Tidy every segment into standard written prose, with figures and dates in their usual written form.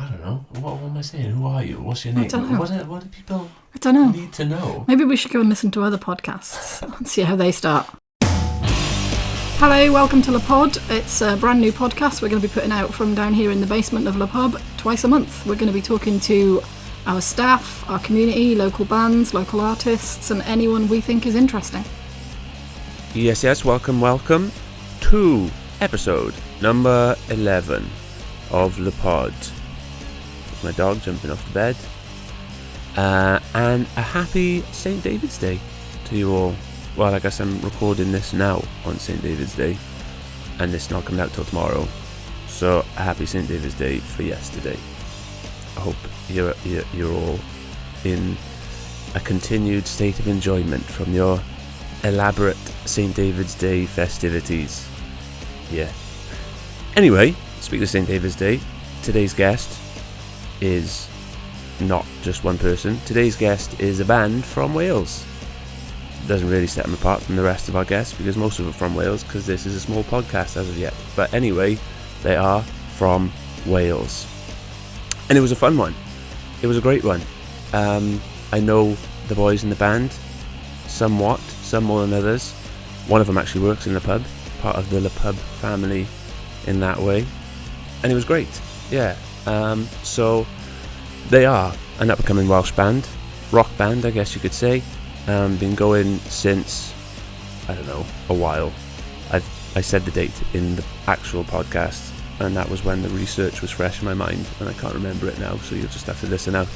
I don't know. What am I saying? Who are you? What's your name? I don't know. What do people I don't know. need to know? Maybe we should go and listen to other podcasts and see how they start. Hello, welcome to Le Pod. It's a brand new podcast we're going to be putting out from down here in the basement of Le Pub twice a month. We're going to be talking to our staff, our community, local bands, local artists, and anyone we think is interesting. Yes, welcome to episode number 11 of Le Pod. There's my dog jumping off the bed. And a happy St. David's Day to you all. Well, I guess I'm recording this now on St. David's Day, and it's not coming out till tomorrow. So, a happy St. David's Day for yesterday. I hope you're all in a continued state of enjoyment from your elaborate St. David's Day festivities. Yeah. Anyway, speaking of St. David's Day, today's guest is not just one person. Today's guest is a band from Wales. Doesn't really set them apart from the rest of our guests because most of them are from Wales, because this is a small podcast as of yet. But anyway, they are from Wales. And it was a fun one. It was a great one. I know the boys in the band somewhat, some more than others. One of them actually works in the pub, part of the Le Pub family in that way. And it was great. Yeah. So they are an up-and-coming Welsh band, rock band, I guess you could say. Been going since, I don't know, a while. I said the date in the actual podcast, and that was when the research was fresh in my mind, and I can't remember it now, so you'll just have to listen out.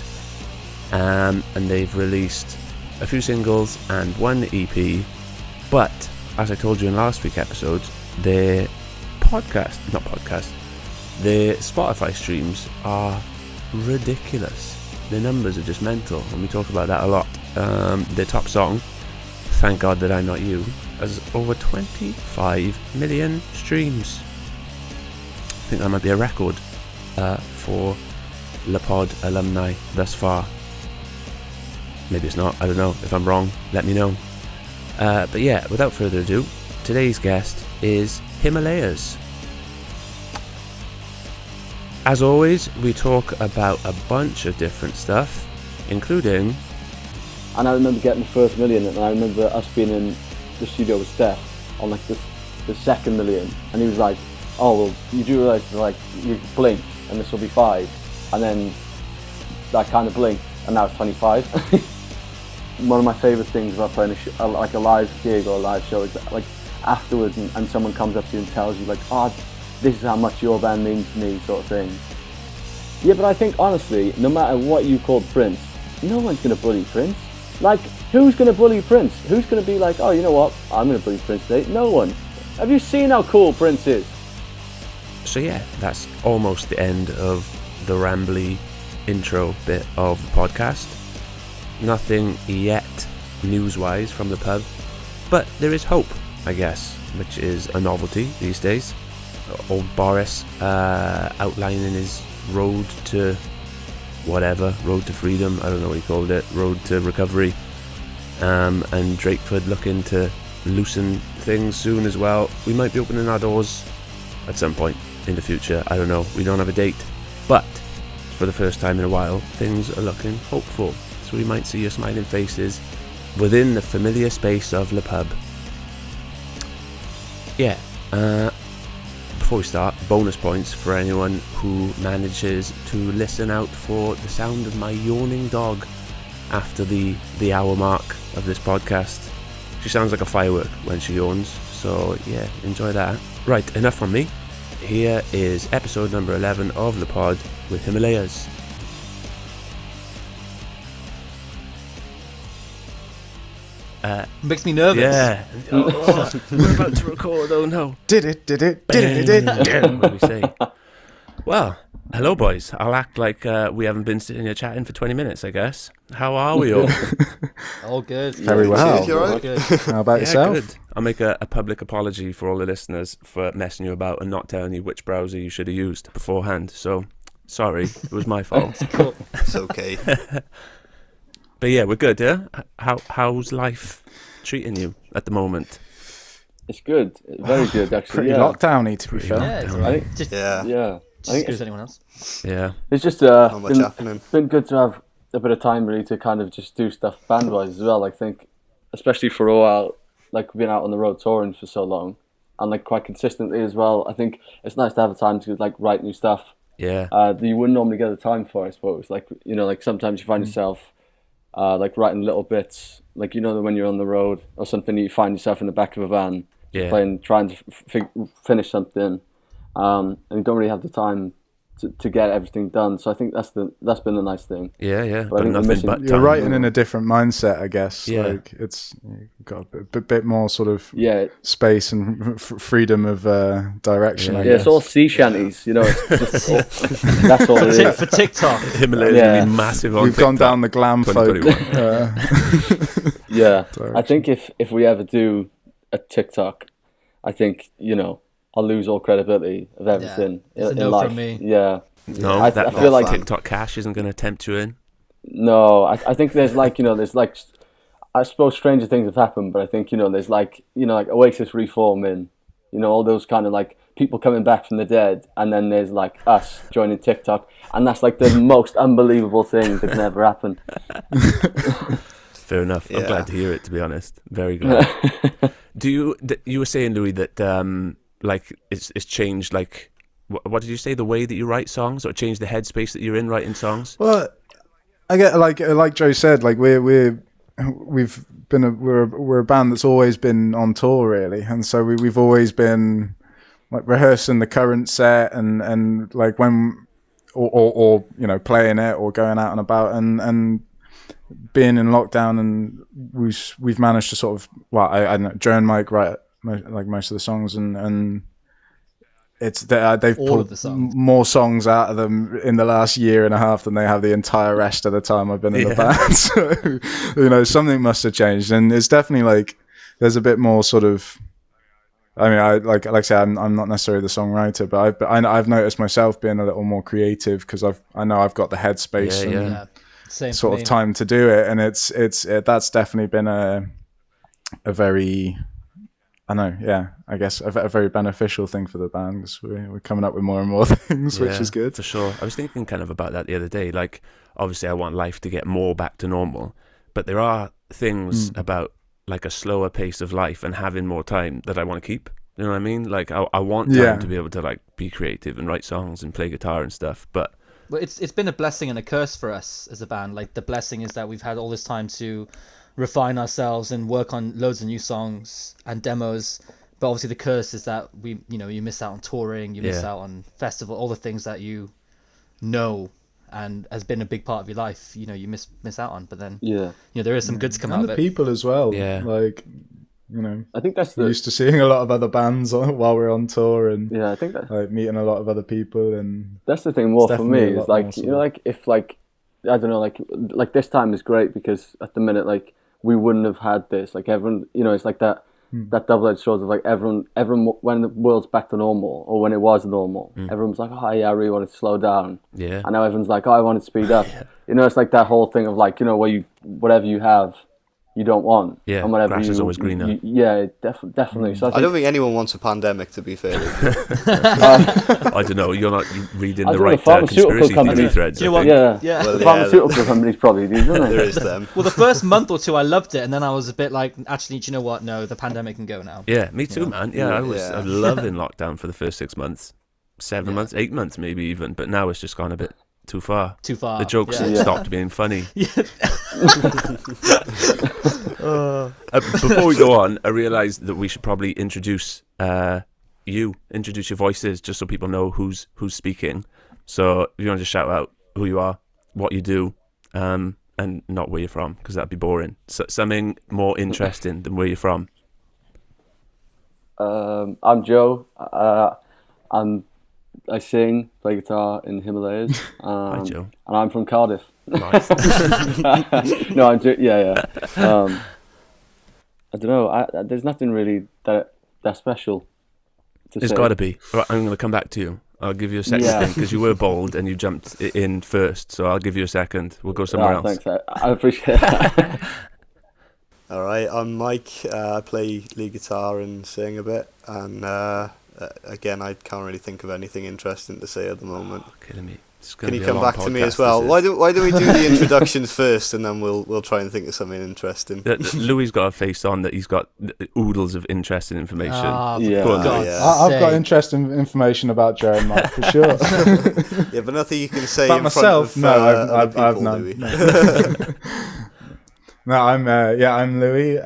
And they've released a few singles and one EP, but as I told you in last week's episode, their their Spotify streams are ridiculous. The numbers are just mental, and we talk about that a lot. Their top song, Thank God That I'm Not You, has over 25 million streams. I think that might be a record for Le Pod alumni thus far. Maybe it's not, I don't know. If I'm wrong, let me know. But yeah, without further ado, today's guest is Himalayas. As always, we talk about a bunch of different stuff, including... And I remember getting the first million, and I remember us being in the studio with Steph on like the second million, and he was like, "Oh well, you do realise like you blink and this will be 5," and then that kind of blinked, and now it's 25. One of my favourite things about playing like a live gig or a live show is that, like afterwards, and someone comes up to you and tells you like, "Oh, this is how much your band means to me," sort of thing. Yeah, but I think honestly, no matter what you called Prince, no one's gonna bully Prince. Like, who's going to bully Prince? Who's going to be like, oh, you know what, I'm going to bully Prince today? No one. Have you seen how cool Prince is? So yeah, that's almost the end of the rambly intro bit of the podcast. Nothing yet news-wise from the pub, but there is hope, I guess, which is a novelty these days. Old Boris outlining his road to... road to freedom, I don't know what he called it, road to recovery, and Drakeford looking to loosen things soon as well. We might be opening our doors at some point in the future, I don't know, we don't have a date, but for the first time in a while, things are looking hopeful, so we might see your smiling faces within the familiar space of Le Pub. Yeah, before we start, bonus points for anyone who manages to listen out for the sound of my yawning dog after the hour mark of this podcast. She sounds like a firework when she yawns, so yeah, enjoy that. Right, enough from me. Here is episode number 11 of Le Pod with Himalayas. Makes me nervous. Yeah. Oh, we're about to record, oh no. Did it. What do we say? Well, hello boys. I'll act like we haven't been sitting here chatting for 20 minutes, I guess. How are we all? All good. Very well. Cheers, all good. How about yourself? Good. I'll make a public apology for all the listeners for messing you about and not telling you which browser you should have used beforehand. So, sorry, it was my fault. Cool. It's okay. But yeah, we're good, yeah? How's life treating you at the moment? It's good, very good actually. Pretty Yeah. lockdowny, to be fair. Yeah, it's I think just yeah. just as good as anyone else. Yeah. It's just Not much happening. it's been good to have a bit of time really to kind of just do stuff band-wise as well. I think, especially for a while, like we've been out on the road touring for so long, and like quite consistently as well. I think it's nice to have a time to like write new stuff. Yeah. That you wouldn't normally get the time for, I suppose. Like, you know, like sometimes you find yourself like writing little bits, like, you know, when you're on the road or something, you find yourself in the back of a van playing, trying to finish something, and you don't really have the time to get everything done. So I think that's been the nice thing. Yeah. But I think nothing but You're time. writing in a different mindset, I guess. Yeah. Like you've got a bit more sort of Yeah, space and freedom of direction. I yeah, guess. it's all sea shanties, you know. It's just that's all it is. For TikTok. Himalayas Yeah. gonna be massive on We've gone TikTok. down the glam folk. 2021. Yeah, Direction. I think if we ever do a TikTok, I think, you know, I'll lose all credibility of everything It's a in no life. from me. Yeah. No, I that feel like TikTok cash isn't going to tempt you in. No, I think there's like, you know, there's like, I suppose stranger things have happened, but I think, you know, there's like, you know, like Oasis reforming, you know, all those kind of like people coming back from the dead, and then there's like us joining TikTok, and that's like the most unbelievable thing that can ever happen. Fair enough. I'm Yeah. glad to hear it, to be honest. Very glad. You were saying, Louis, that like it's changed, like, what did you say, the way that you write songs, or changed the headspace that you're in writing songs? Well, I get like Joe said, like we're a band that's always been on tour really, and so we've always been like rehearsing the current set and like when or you know, playing it or going out and about and being in lockdown, and we've managed to sort of, well, I don't know, Joe and Mike write like most of the songs, and it's they've All pulled of the songs. more songs out of them in the last year and a half than they have the entire rest of the time I've been in the band. So, you know, something must have changed, and it's definitely like there's a bit more sort of. I mean, I like I say, I'm not necessarily the songwriter, but I've noticed myself being a little more creative because I know I've got the headspace and Yeah. Same sort for of me. time to do it, and that's definitely been a very, I know, yeah, I guess a very beneficial thing for the band, because we're coming up with more and more things, which is good. For sure. I was thinking kind of about that the other day. Like, obviously I want life to get more back to normal, but there are things about like a slower pace of life and having more time that I want to keep. You know what I mean? Like I want time to be able to like be creative and write songs and play guitar and stuff, but Well, it's been a blessing and a curse for us as a band. Like, the blessing is that we've had all this time to refine ourselves and work on loads of new songs and demos. But obviously the curse is that you miss out on touring, you miss out on festival, all the things that you know and has been a big part of your life. You know, you miss out on. But then there is some good to come out And of the it. people as well. Yeah. Like, you know, I think that's we're the used to seeing a lot of other bands while we're on tour, and I think that like meeting a lot of other people, and that's the thing more It's for me definitely a is lot like, more you know, like if like I don't know, like this time is great because at the minute like we wouldn't have had this, like everyone, you know, it's like that double-edged sword of like everyone when the world's back to normal, or when it was normal, everyone's like, oh yeah, I really wanted to slow down, and now everyone's like, oh, I want to speed up. You know, it's like that whole thing of like, you know, where whatever you have you don't want, and whatever grass is always greener. Definitely. So I don't think anyone wants a pandemic, to be fair. I don't know, you're not reading I the don't know, right pharmaceutical conspiracy theory companies- threads. Do you I know think. what? yeah, Well, the yeah. pharmaceutical companies probably do, don't There they? is them. Well, the first month or two I loved it, and then I was a bit like, actually, do you know what? No, the pandemic can go now. Yeah, me too, man. Yeah, I was Yeah. loving lockdown for the first 6 months, 7 months, 8 months maybe even, but now it's just gone a bit too far. Too far. The jokes Yeah. stopped being funny. Before we go on, I realised that we should probably introduce your voices, just so people know who's speaking. So if you want to just shout out who you are, what you do, and not where you're from, because that'd be boring. So, something more interesting than where you're from. I'm Joe. I sing, play guitar in the Himalayas. Hi, Joe. And I'm from Cardiff. Nice. No, I don't know. There's nothing really that special to It's say. got to be. Right, I'm going to come back to you. I'll give you a second Yeah. because you were bold and you jumped in first. So I'll give you a second. We'll go somewhere else. Thanks. I appreciate that. All right, I'm Mike. I play lead guitar and sing a bit, and again, I can't really think of anything interesting to say at the moment. Killing me. Can you come back to me as well? Why don't we do the introductions first, and then we'll try and think of something interesting. Louis got a face on that he's got oodles of interesting information. Yeah. Go on, Ah, Louis. yeah. I've got interesting information about Joe and Mike for sure. Yeah, but nothing you can say About in myself? front of No, other I've people, none. Louis. No, I'm Louis.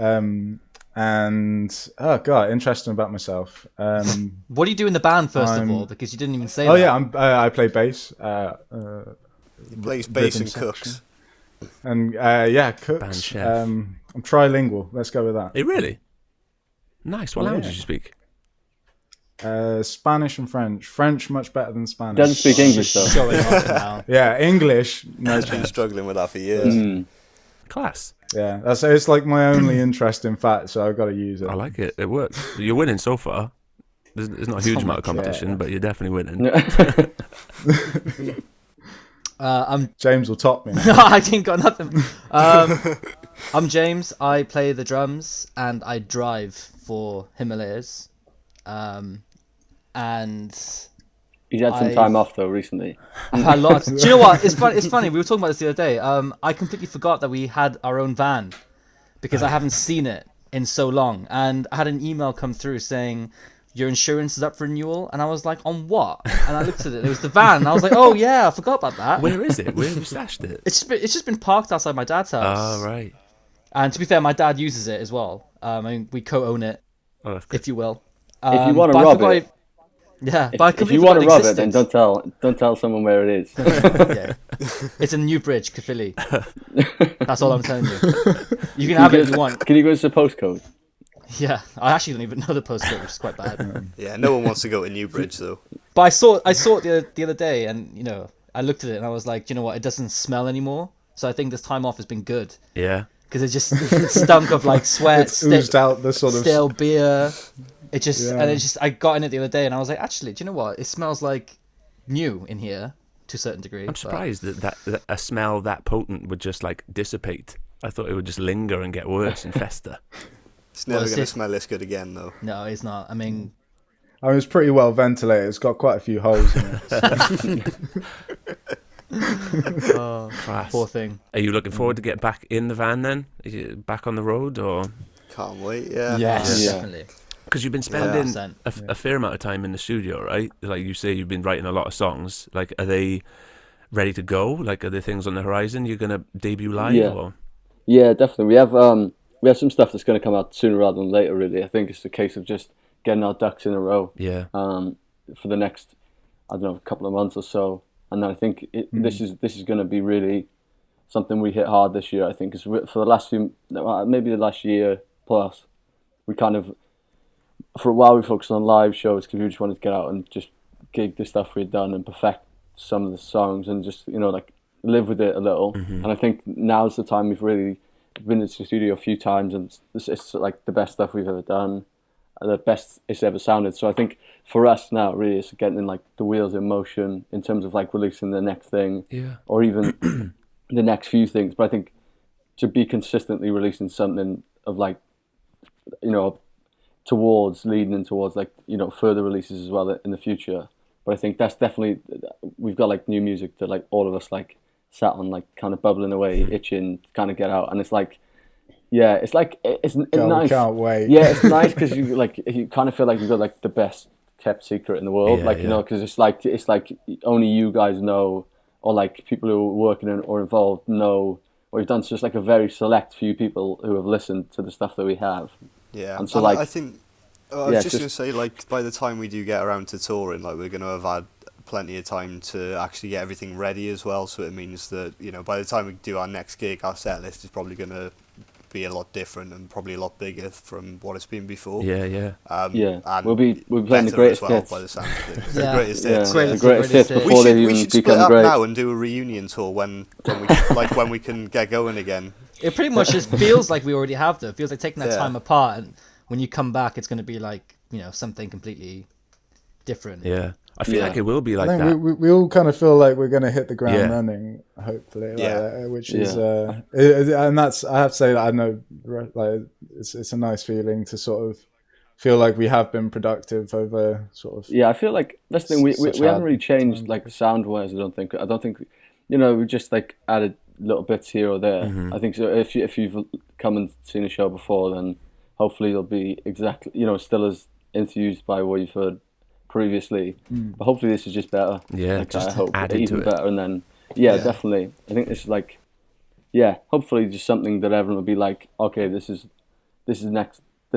And oh god, interesting about myself. What do you do in the band first of all? Because you didn't even say Oh that. yeah, I play bass. He plays bass rhythm and section. cooks. And cooks. Band chef. I'm trilingual. Let's go with that. Hey, really? Nice. What language Yeah. do you speak? Spanish and French. French much better than Spanish. Doesn't speak English though. Showing off now. Yeah, English. No He's been chance. struggling with that for years. Mm. Class. Yeah, it's like my only interest in fact, so I've got to use it. I like it. It works. You're winning so far. There's not a huge amount of competition, but you're definitely winning. I'm James will top me. I ain't got nothing. I'm James. I play the drums and I drive for Himalayas. And He's had some time off though recently. I've had lots. Do you know what? It's funny. We were talking about this the other day. I completely forgot that we had our own van because I haven't seen it in so long. And I had an email come through saying your insurance is up for renewal, and I was like, on what? And I looked at it. It was the van, and I was like, oh yeah, I forgot about that. Where is it? Where have you stashed it? It's just been parked outside my dad's house. Oh, right. And to be fair, my dad uses it as well. I mean, we co-own it, Oh, that's good. if you will. If you want to but I rob forgot it, yeah, but I if you completely want to forgot rob it, then existed. don't tell someone where it is. Yeah. It's in New Bridge, Caerphilly. That's all I'm telling you. You can have it if you want. Can you give us the postcode? Yeah, I actually don't even know the postcode, which is quite bad. Yeah, no one wants to go to Newbridge though. But I saw it the other day, and I looked at it and I was like, you know what? It doesn't smell anymore. So I think this time off has been good Yeah. because it just stunk of like sweat, It's oozed out the sort of stale beer. It just Yeah. and it just I got in it the other day and I was like, actually, do you know what? It smells like new in here to a certain degree. I'm surprised that a smell that potent would just like dissipate. I thought it would just linger and get worse and fester. It's never Well, going to it's- smell this good again though. No, it's not. I mean, I mean, it's pretty well ventilated. It's got quite a few holes in it. Class. poor thing. Are you looking forward to get back in the van then? Are you back on the road or? Can't wait. Yeah. Yes, Yeah. definitely. Because you've been spending 100%. a fair amount of time in the studio, right? Like you say, you've been writing a lot of songs. Like, are they ready to go? Like, are there things on the horizon you're gonna debut live? Yeah. Or? Yeah, definitely. We have some stuff that's going to come out sooner rather than later. Really, I think it's a case of just getting our ducks in a row. Yeah. For the next, I don't know, couple of months or so, and then I think this is going to be really something we hit hard this year. I think because for the last maybe the last year plus, we kind of, for a while we focused on live shows because we just wanted to get out and just gig the stuff we'd done and perfect some of the songs and just like live with it a little. And I think now's the time we've really been into the studio a few times and it's like the best stuff we've ever done, the best it's ever sounded. So I think for us now really it's getting like the wheels in motion in terms of like releasing the next thing, Yeah. or even the next few things. But I think to be consistently releasing something of like leading towards like further releases as well in the future. But I think that's definitely, we've got like new music that like all of us like sat on like kind of bubbling away, itching to kind of get out. And it's like, yeah, it's like it's God, nice. I can't wait. Yeah, it's nice because you kind of feel like you've got like the best kept secret in the world, Yeah, because it's like only you guys know, or like people who are working in or involved know what we've done. So it's like a very select few people who have listened to the stuff that we have. Yeah. And so, And like, I think I was just going to say, like, by the time we do get around to touring, like, we're going to have had plenty of time to actually get everything ready as well. So it means that, by the time we do our next gig, our set list is probably going to be a lot different and probably a lot bigger from what it's been before. Yeah, yeah. And we'll be playing the better greatest as well, hits. by the sound of things. Yeah. The greatest Yeah, hits. Greatest the greatest hits hits. before they We even should split become up great. now and do a reunion tour when we can get going again. It pretty much just feels like we already have though. It feels like taking that Yeah. time apart, and when you come back, it's going to be like something completely different. Yeah. I feel Yeah. like it will be like I that. think we all kind of feel like we're going to hit the ground Yeah. running, hopefully. Yeah. Which is, and that's, I have to say that I know, like, it's a nice feeling to sort of feel like we have been productive over sort of. Yeah, I feel like that's the thing. We such haven't hard really changed times. like sound wise. I don't think. We just like added little bits here or there. Mm-hmm. I think so. If you've come and seen a show before, then hopefully you'll be exactly still as enthused by what you've heard previously. But hopefully this is just better. Yeah, like, just I hope added even to it. better. And then definitely. I think this is like hopefully just something that everyone will be like, okay, this is the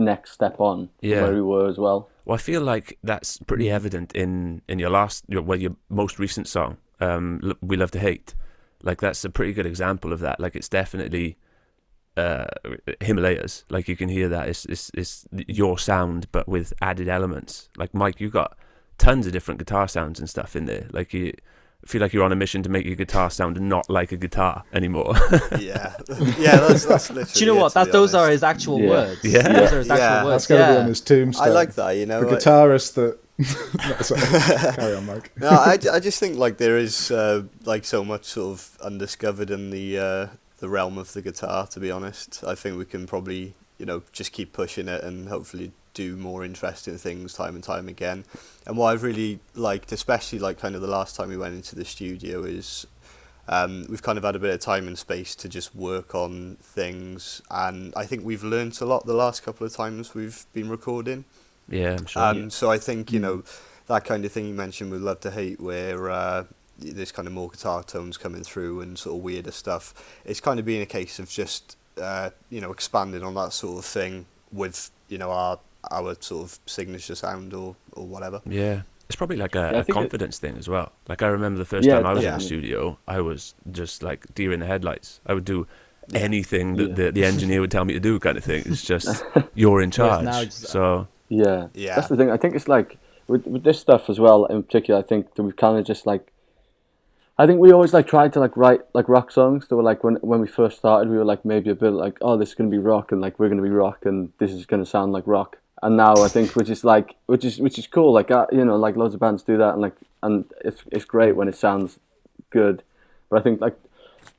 next step on where we were as well. Well, I feel like that's pretty evident in your your most recent song, "We Love to Hate." Like that's a pretty good example of that. Like it's definitely Himalayas. Like you can hear that it's your sound, but with added elements. Like Mike, you got tons of different guitar sounds and stuff in there. Like you feel like you're on a mission to make your guitar sound not like a guitar anymore. yeah, that's literally. Do you know what? Those are his actual words. Yeah. Those are his actual That's words. going to be on his tombstone. I like that. You know, the guitarist that. No, sorry. Carry on, Mike. No, I just think like there is like so much sort of undiscovered in the realm of the guitar. To be honest, I think we can probably just keep pushing it and hopefully do more interesting things time and time again. And what I've really liked, especially like kind of the last time we went into the studio, is we've kind of had a bit of time and space to just work on things, and I think we've learnt a lot the last couple of times we've been recording. Yeah, I'm sure. So I think that kind of thing you mentioned with Love to Hate, where there's kind of more guitar tones coming through and sort of weirder stuff. It's kind of been a case of just expanding on that sort of thing with our sort of signature sound or whatever. Yeah. It's probably like a confidence thing as well. Like I remember the first Yeah, time I was in the definitely. studio, I was just like deer in the headlights. I would do anything that the engineer would tell me to do, kind of thing. It's just you're in charge. now it's- So Yeah, Yeah. that's the thing. I think it's like with this stuff as well. In particular, I think that we've kind of just like. I think we always like tried to like write like rock songs. That were like when we first started, we were like maybe a bit like, oh, this is gonna be rock, and like we're gonna be rock, and this is gonna sound like rock. And now I think which is cool. Like like loads of bands do that, and it's great when it sounds good. But I think like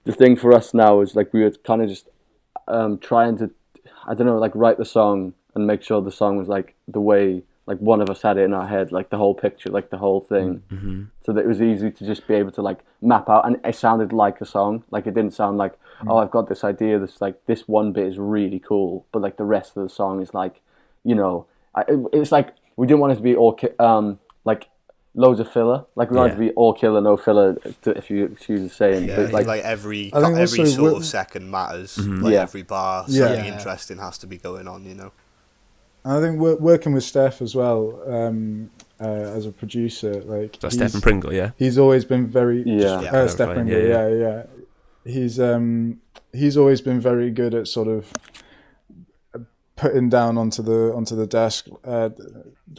the thing for us now is like we were kind of just trying to, I don't know, like write the song and make sure the song was like the way like one of us had it in our head, like the whole picture, like the whole thing, so that it was easy to just be able to like map out, and it sounded like a song. Like it didn't sound like, oh, I've got this idea, this one bit is really cool, but like the rest of the song is like, it's like we didn't want it to be all like loads of filler. Like we wanted it to be all killer, no filler, if you excuse the saying. Yeah, But, like every I think also sort of second matters. Like every bar, something interesting has to be going on. I think working with Steph as well as a producer, like that's Stephen Pringle, yeah. He's always been very clarifying, Steph Pringle, yeah. He's always been very good at sort of putting down onto the desk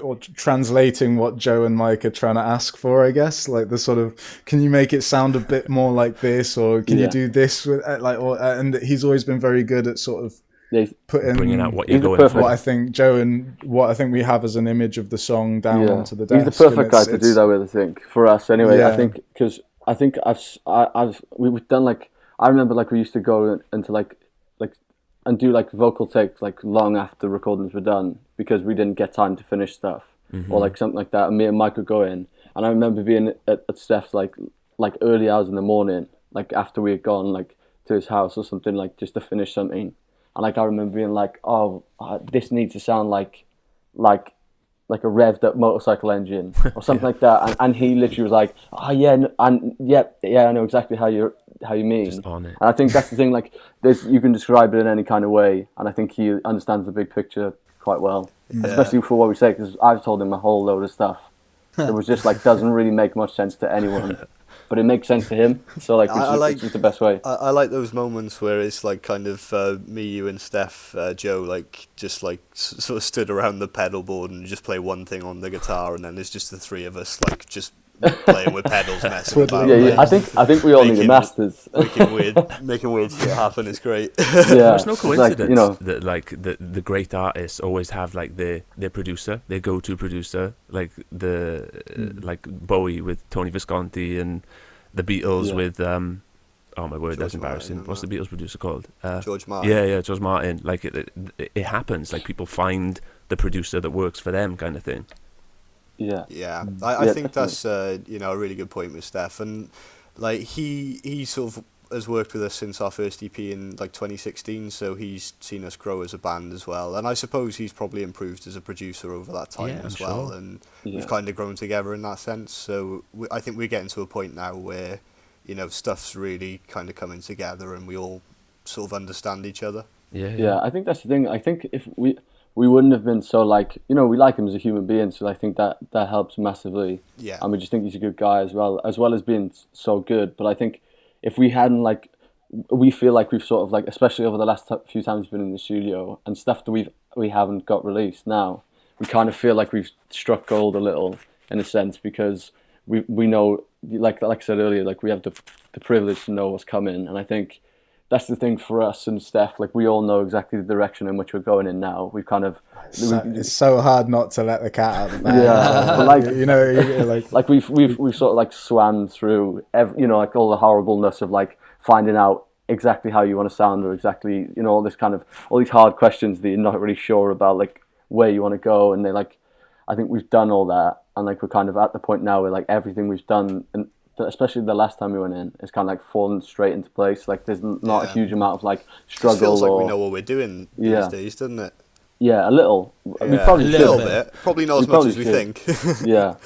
or translating what Joe and Mike are trying to ask for, I guess. Like the sort of, can you make it sound a bit more like this, or can you do this with and he's always been very good at sort of bringing out what you're going for. What I think Joe and what I think we have as an image of the song down onto the desk. He's the perfect guy to do that with, I think, for us anyway. Yeah. I think because we've done like, I remember like we used to go into like and do like vocal takes like long after recordings were done because we didn't get time to finish stuff or like something like that, and me and Mike would go in, and I remember being at Steph's like early hours in the morning, like after we had gone like to his house or something, like just to finish something. And like I remember being like, oh, this needs to sound like a revved up motorcycle engine or something like that. And he literally was like, oh yeah, I know exactly how you mean. Just on it. And I think that's the thing. Like, you can describe it in any kind of way, and I think he understands the big picture quite well, especially for what we say. Because I've told him a whole load of stuff that was just like doesn't really make much sense to anyone. But it makes sense to him, so like, which is the best way. I like those moments where it's like kind of me, you, and Steph, Joe, like just like sort of stood around the pedal board and just play one thing on the guitar, and then there's just the three of us like just playing with pedals, messing about. Yeah. I think we all need a masters. making weird shit happen is great. Yeah, It's no coincidence like, that like the great artists always have like their producer, their go-to producer, like like Bowie with Tony Visconti, and the Beatles with oh my word, George that's embarrassing. Martin, What's the Beatles producer called? George Martin. Yeah, George Martin. Like it happens. Like people find the producer that works for them, kind of thing. Yeah. Yeah, I think that's a really good point with Steph, and like he sort of has worked with us since our first EP in like 2016, so he's seen us grow as a band as well, and I suppose he's probably improved as a producer over that time as well, and we've kind of grown together in that sense. So I think we're getting to a point now where stuff's really kind of coming together, and we all sort of understand each other. Yeah, I think that's the thing. I think if we wouldn't have been so like, we like him as a human being, so I think that helps massively. Yeah. And we just think he's a good guy as well as being so good. But I think if we hadn't we feel like we've sort of like, especially over the last few times we've been in the studio and stuff that we haven't got released now, we kind of feel like we've struck gold a little in a sense, because we know, like I said earlier, like we have the privilege to know what's coming, and I think that's the thing for us and Steph. Like we all know exactly the direction in which we're going in now. We've kind of it's so hard not to let the cat out of the bag. Yeah, but like we've sort of like swam through like all the horribleness of like finding out exactly how you want to sound, or exactly all these hard questions that you're not really sure about, like where you want to go, and I think we've done all that, and like we're kind of at the point now where like everything we've done, and especially the last time we went in, it's kind of like fallen straight into place. Like there's not a huge amount of like struggle. It feels like we know what we're doing these days, doesn't it? Yeah, a little. I mean, probably a little bit. Probably not as much as we think. Yeah.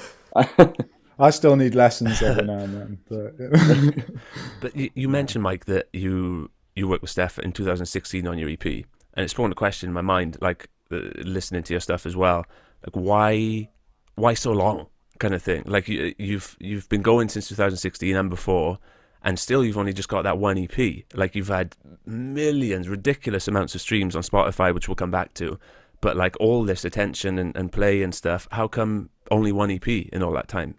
I still need lessons every now and then. But you mentioned, Mike, that you worked with Steph in 2016 on your EP, and it spawned a question in my mind, like listening to your stuff as well. Like why so long, kind of thing. Like you've been going since 2016 and before, and still you've only just got that one EP. Like you've had millions, ridiculous amounts of streams on Spotify, which we'll come back to, but like all this attention and play and stuff. How come only one EP in all that time?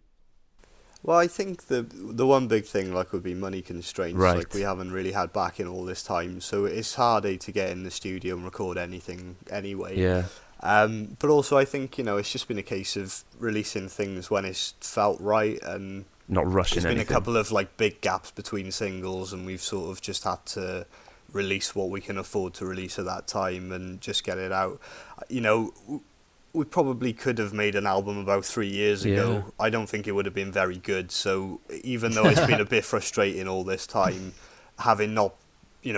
Well, I think the one big thing would be money constraints. Right. Like we haven't really had backing all this time, so it's harder to get in the studio and record anything anyway. Yeah. But also I think it's just been a case of releasing things when it's felt right, and not rushing anything. There's been a couple of big gaps between singles, and we've sort of just had to release what we can afford to release at that time and just get it out. We probably could have made an album about 3 years ago. Yeah. I don't think it would have been very good. So even though it's been a bit frustrating all this time, having not,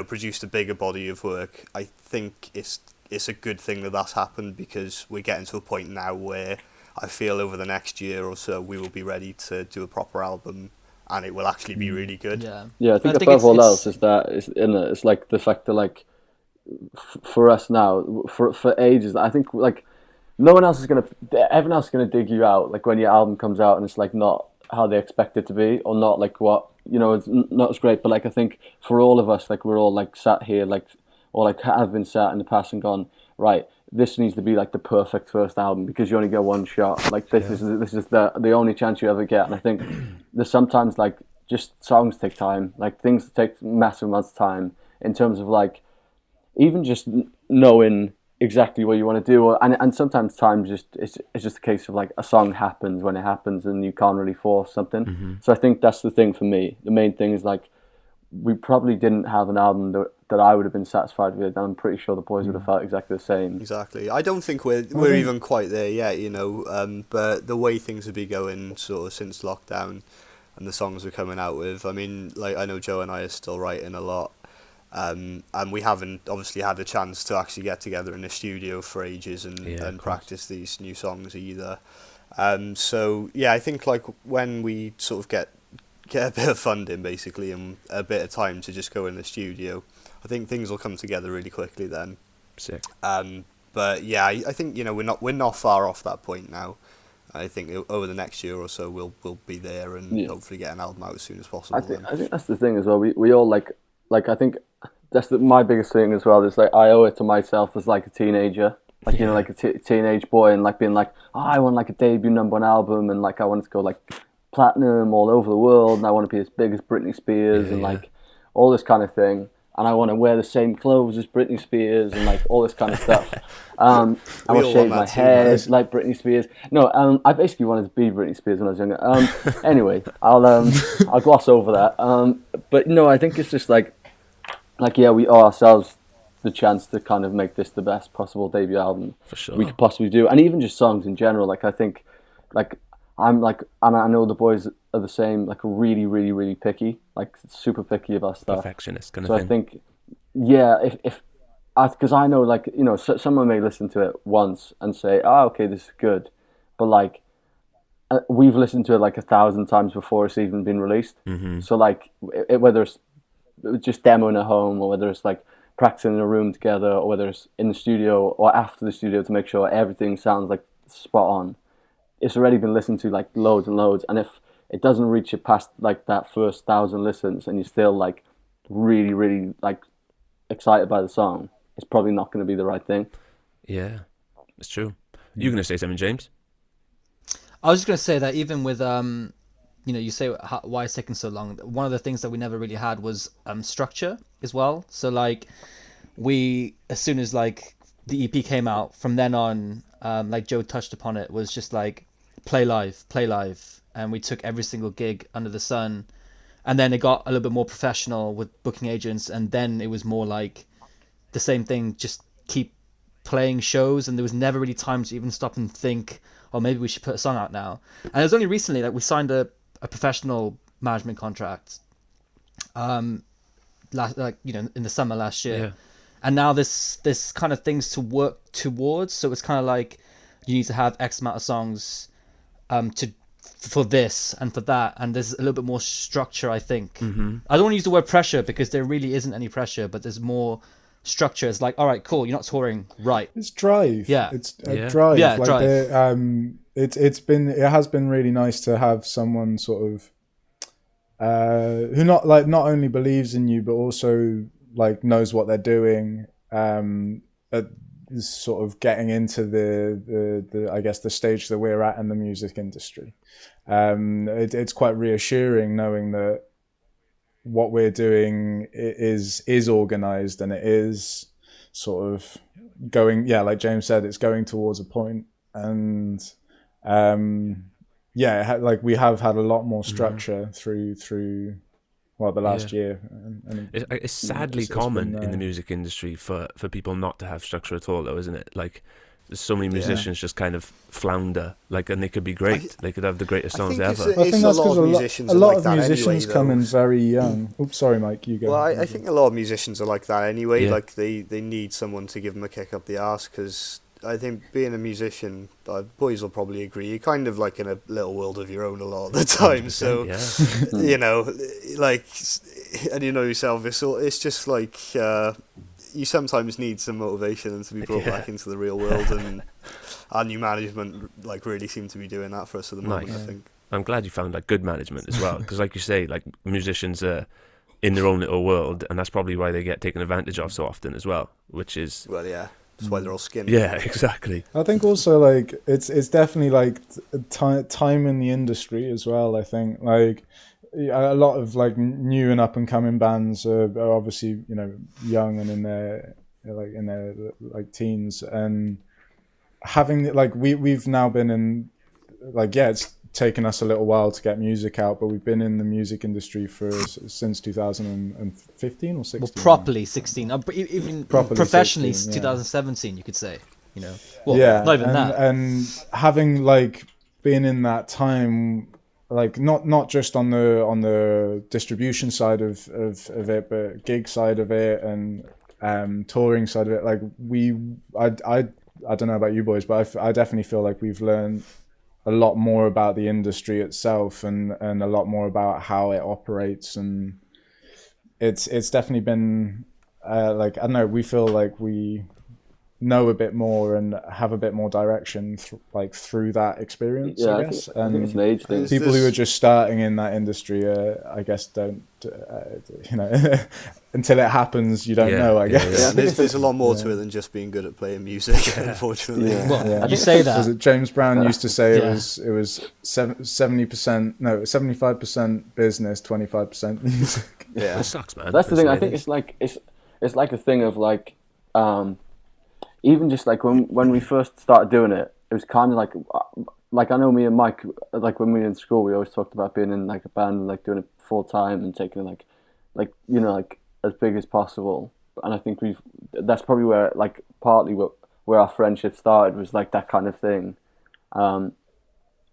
produced a bigger body of work, I think it's a good thing that that's happened, because we're getting to a point now where I feel over the next year or so we will be ready to do a proper album, and it will actually be really good. Yeah, I think above all else is that it's like the fact that for us now, for ages, I think everyone else is gonna dig you out like when your album comes out and it's not how they expect it to be, or not what it's not as great. But I think for all of us, we're all sat here or have been sat in the past and gone, right, this needs to be the perfect first album, because you only get one shot. This is the only chance you ever get. And I think there's sometimes just songs take time, things take massive amounts of time in terms of even just knowing exactly what you want to do, and sometimes time it's just a case of a song happens when it happens, and you can't really force something. Mm-hmm. So I think that's the thing for me. The main thing is we probably didn't have an album that I would have been satisfied with, and I'm pretty sure the boys would have felt exactly the same. Exactly. I don't think we're even quite there yet, but the way things have been going sort of since lockdown and the songs we're coming out with, I mean, I know Joe and I are still writing a lot. And we haven't obviously had a chance to actually get together in the studio for ages and practice these new songs either. So yeah, I think when we sort of get a bit of funding basically and a bit of time to just go in the studio, I think things will come together really quickly then. Sick. But yeah, I think we're not far off that point now. I think over the next year or so we'll be there and hopefully get an album out as soon as possible. I think that's the thing as well. We all I think that's my biggest thing as well. Is I owe it to myself as a teenager, a teenage boy, and being I want a debut #1 album, and I wanted to go platinum all over the world, and I want to be as big as Britney Spears, and all this kind of thing, and I want to wear the same clothes as Britney Spears, and all this kind of stuff. I want to shave my hair like Britney Spears. No, I basically wanted to be Britney Spears when I was younger. Anyway, I'll gloss over that. But no, I think it's just yeah, we owe ourselves the chance to kind of make this the best possible debut album For sure. we could possibly do, and even just songs in general. Like I think, like I'm like, and I know the boys are the same. Like really, really, really picky, like super picky about stuff. Perfectionist kind of So thing. I think, yeah, if because I know, like, you know, someone may listen to it once and say, "Oh, okay, this is good," but like we've listened to it like 1,000 times before it's even been released. Mm-hmm. So like, whether it's just demoing at home, or whether it's like practicing in a room together, or whether it's in the studio or after the studio to make sure everything sounds like spot on, it's already been listened to like loads and loads. And if it doesn't reach it past like that first 1,000 listens, and you're still like really, really like excited by the song, it's probably not going to be the right thing. Yeah, it's true. You're going to say something, James? I was just going to say that even with, you know, you say why it's taking so long. One of the things that we never really had was structure as well. So like we, as soon as like the EP came out, from then on, like Joe touched upon it, was just like play live. And we took every single gig under the sun. And then it got a little bit more professional with booking agents. And then it was more like the same thing, just keep playing shows. And there was never really time to even stop and think, oh, maybe we should put a song out now. And it was only recently that we signed a professional management contract, in the summer last year. Yeah. And now this kind of things to work towards. So it's kind of like you need to have X amount of songs for this and for that, and there's a little bit more structure, I think. Mm-hmm. I don't want to use the word pressure because there really isn't any pressure, but there's more structure. It's like, all right, cool, you're not touring, right? It's drive. Yeah. It's Yeah. drive. Yeah, like drive. It has been really nice to have someone sort of who not only believes in you but also like knows what they're doing. Is sort of getting into the I guess the stage that we're at in the music industry. It's quite reassuring knowing that what we're doing is organized, and it is sort of going, yeah, like James said, it's going towards a point. And like we have had a lot more structure through the last year. And it's sadly common in the music industry for people not to have structure at all, though, isn't it? Like, there's so many musicians just kind of flounder, like, and they could be great. They could have the greatest songs ever. I think that's because a lot of musicians anyway, come in very young. Oops, sorry, Mike, you go. Well, I think a lot of musicians are like that anyway. Yeah. Like they need someone to give them a kick up the arse, because I think being a musician, boys will probably agree, you're kind of like in a little world of your own a lot of the time. So, you know, like, and you know yourself, it's just like you sometimes need some motivation and to be brought back into the real world, and our new management like really seem to be doing that for us at the moment. Nice. I think. I'm glad you found like good management as well, because like you say, like musicians are in their own little world, and that's probably why they get taken advantage of so often as well, which is That's why they're all skinny. yeah, exactly. I think also like it's definitely like time in the industry as well. I think like a lot of like new and up and coming bands are obviously, you know, young and in their teens, and having like we've now been in like, yeah, it's taken us a little while to get music out, but we've been in the music industry since 2015 or 16. Well, properly 16. Even Properly professionally 16, 2017, you could say. You know, well, yeah, not even that. And having like been in that time, like not just on the distribution side of it, but gig side of it and touring side of it. Like I don't know about you boys, but I definitely feel like we've learned a lot more about the industry itself and a lot more about how it operates, and it's definitely been like, I don't know, we feel like we know a bit more and have a bit more direction through that experience, I guess. I think it's an age thing. People who are just starting in that industry, I guess, don't, you know, until it happens, you don't know, I guess. Yeah, there's a lot more to it than just being good at playing music, unfortunately. Yeah. Well, you say that. Was it James Brown used to say it was 75% business, 25% music. Yeah, It sucks, man. That's the thing. I think it's like a thing of like, even just like when we first started doing it, it was kind of like I know me and Mike, like when we were in school, we always talked about being in like a band and like doing it full time and taking like you know, like as big as possible. and I think that's probably where like partly where our friendship started, was like that kind of thing. And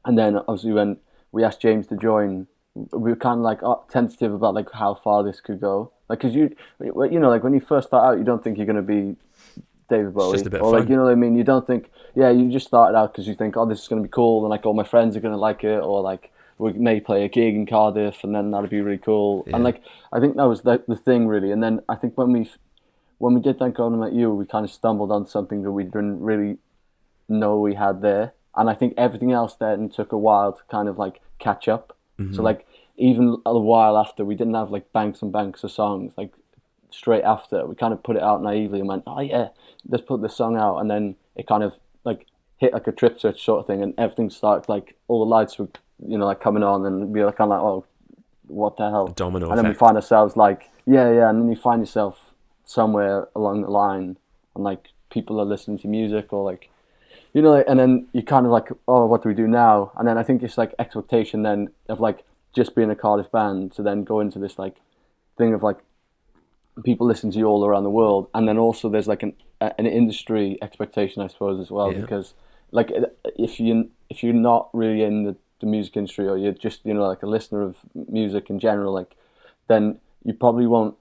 then obviously when we asked James to join, we were kind of like tentative about like how far this could go. Like, cause you know, like when you first start out, you don't think you're going to be David Bowie, just a bit or of like, fun. you know what I mean? You don't think, you just started out because you think, oh, this is going to be cool, and like all my friends are going to like it, or like we may play a gig in Cardiff, and then that'd be really cool. Yeah. And like I think that was the thing really. And then I think when we did Thank God I Met You, we kind of stumbled on something that we didn't really know we had there. And I think everything else then took a while to kind of like catch up. Mm-hmm. So like even a while after, we didn't have like banks and banks of songs. Like straight after, we kind of put it out naively and went, oh yeah, let's put this song out. And then it kind of like hit like a trip switch sort of thing, and everything started, like all the lights were, you know, like coming on, and we were kind of like, oh, what the hell? Domino and then effect. we find ourselves like, and then you find yourself somewhere along the line, and like people are listening to music, or like, you know, and then you kind of like, oh, what do we do now? And then I think it's like expectation then of like just being a Cardiff band to then go into this like thing of like people listen to you all around the world, and then also there's like an industry expectation, I suppose, as well, because like if you're not really in the music industry, or you're just, you know, like a listener of music in general, like then you probably won't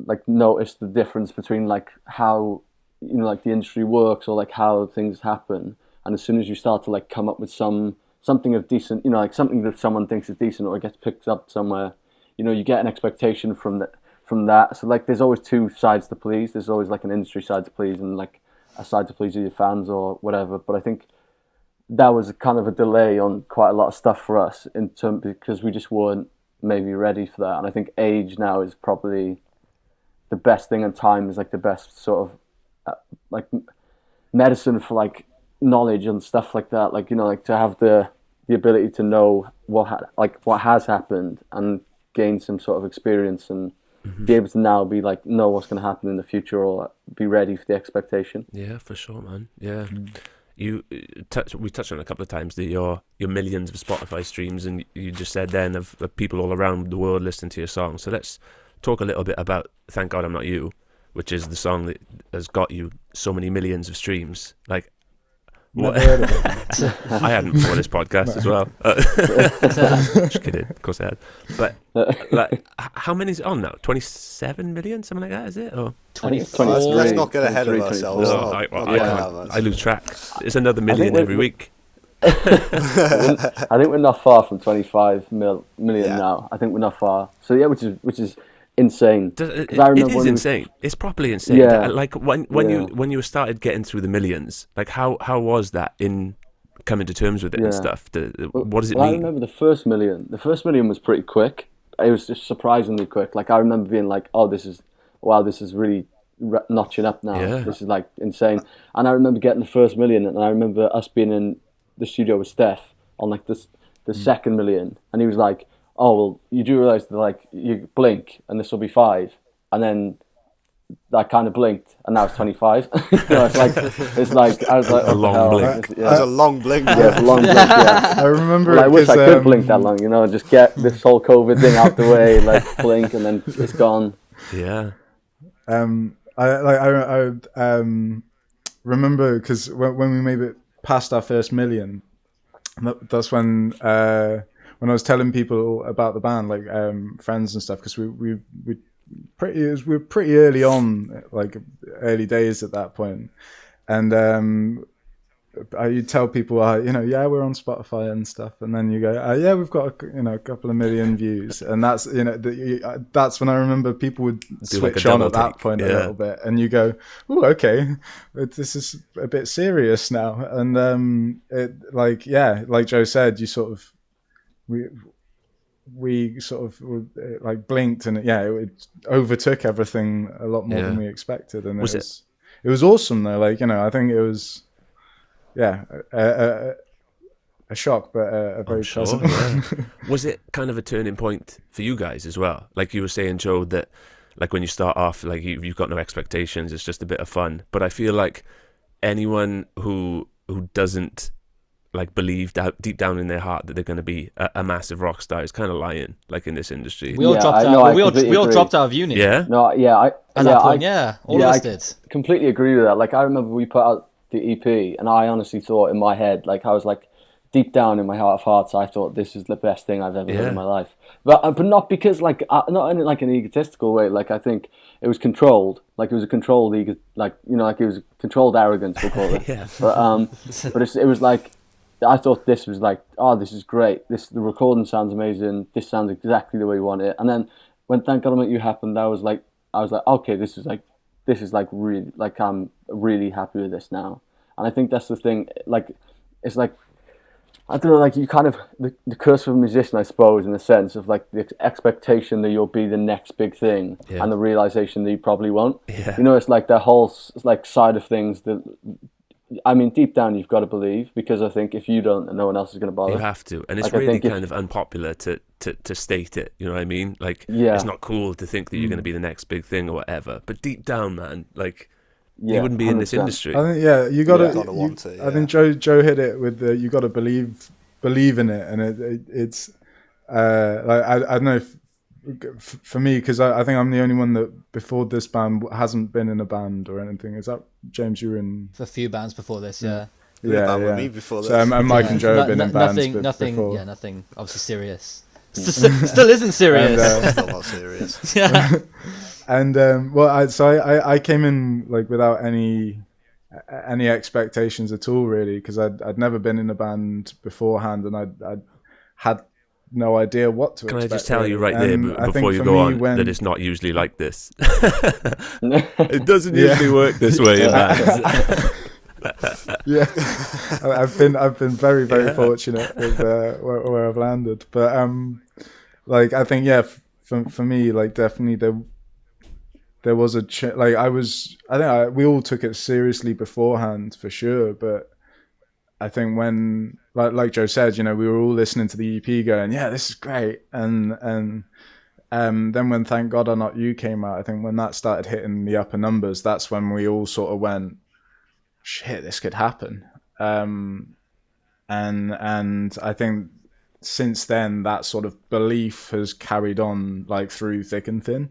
like notice the difference between like how, you know, like the industry works, or like how things happen. And as soon as you start to like come up with something of decent, you know, like something that someone thinks is decent, or it gets picked up somewhere, you know, you get an expectation from that. So like there's always two sides to please. There's always like an industry side to please, and like a side to please with your fans or whatever. But I think that was kind of a delay on quite a lot of stuff for us because we just weren't maybe ready for that. And I think age now is probably the best thing, and time is like the best sort of like medicine for like knowledge and stuff like that. Like, you know, like to have the ability to know what has happened, and gain some sort of experience, and be able to now be like know what's going to happen in the future, or be ready for the expectation. Yeah, for sure, man. Yeah. We touched on it a couple of times, that your millions of Spotify streams, and you just said then of people all around the world listening to your songs. So let's talk a little bit about Thank God I'm Not You, which is the song that has got you so many millions of streams. Like, Never heard of it. I hadn't before this podcast as well. Just kidding, of course I had. But like, how many is it on now? 27 million, something like that, is it? Or 24. Let's not get ahead of ourselves. no, I lose track. It's another million every week. I think we're not far from 25 million now. I think we're not far. So yeah, which is insane. It is insane. It's properly insane. Yeah. Like when you started getting through the millions, like how was that in coming to terms with it and stuff? What does it mean? I remember the first million. The first million was pretty quick. It was just surprisingly quick. Like I remember being like, oh, this is really notching up now. Yeah. This is like insane. And I remember getting the first million, and I remember us being in the studio with Steph on like the second million, and he was like, oh, well, you do realise that like you blink and this will be 5, and then I kind of blinked and now it's 25. You know, it's like I was like, a long blink. It was a long blink. Yeah, it's a long blink. Yeah. I remember. Well, I wish I could blink that long. You know, just get this whole COVID thing out the way, like blink and then it's gone. Yeah. I remember because when we made it past our first million, that's when I was telling people about the band, like friends and stuff, because we were pretty early on, like early days at that point, and you tell people, we're on Spotify and stuff, and then you go, yeah, we've got a couple of million views, and that's that's when I remember people would switch on at that point a little bit, and you go, oh, okay, this is a bit serious now, and like Joe said, you sort of we sort of like blinked, and it overtook everything a lot more than we expected, and it was awesome though. Like, I think it was a shock, but a very pleasant one. Was it kind of a turning point for you guys as well? Like you were saying, Joe, that like when you start off, like you've got no expectations, it's just a bit of fun. But I feel like anyone who doesn't like believed out deep down in their heart that they're going to be a massive rock star is kind of lying, like in this industry. We all dropped out. We all dropped out of uni. Yeah. No, yeah, At that point, all of us did. Completely agree with that. Like, I remember we put out the EP, and I honestly thought in my head, like, I was like, deep down in my heart of hearts, I thought this is the best thing I've ever done in my life. But not because, like, not in like an egotistical way. Like, I think it was controlled. Like, it was a controlled like it was controlled arrogance, we'll call it. Yeah. But it was like, I thought this was like, oh, this is great. The recording sounds amazing. This sounds exactly the way you want it. And then when Thank God I Met You happened, I was like, okay, this is like really, like, I'm really happy with this now. And I think that's the thing. Like, it's like, I don't know, like, you kind of, the curse of a musician, I suppose, in the sense of, like, the expectation that you'll be the next big thing, and the realization that you probably won't. Yeah. You know, it's like the whole, like, side of things that, I mean, deep down you've got to believe, because I think if you don't, no one else is going to bother. You have to. And it's like, really kind of unpopular to state it, you know what I mean? Like, it's not cool to think that you're going to be the next big thing or whatever. But deep down, man, like, you wouldn't be 100%. In this industry. I think, you got to. I think Joe hit it with the you got to believe in it, and it's like I don't know for me, because I think I'm the only one that before this band hasn't been in a band or anything. Is that James? You were in a few bands before this, yeah. With me before this. So and Mike and Joe have been in bands. Nothing obviously serious. Still isn't serious. And, still not serious. Yeah. And I came in like without any expectations at all, really, because I'd never been in a band beforehand, and I had no idea what to expect. Can I just tell you right there before you go on that it's not usually like this. It doesn't usually work this way in bands. Yeah, I've been very fortunate with where I've landed, but like I think for me, like, definitely there was we all took it seriously beforehand, for sure, but I think when, like Joe said, we were all listening to the EP going, yeah, this is great, and then when Thank God I'm Not You came out, I think when that started hitting the upper numbers, that's when we all sort of went, shit, this could happen. And I think since then that sort of belief has carried on, like, through thick and thin,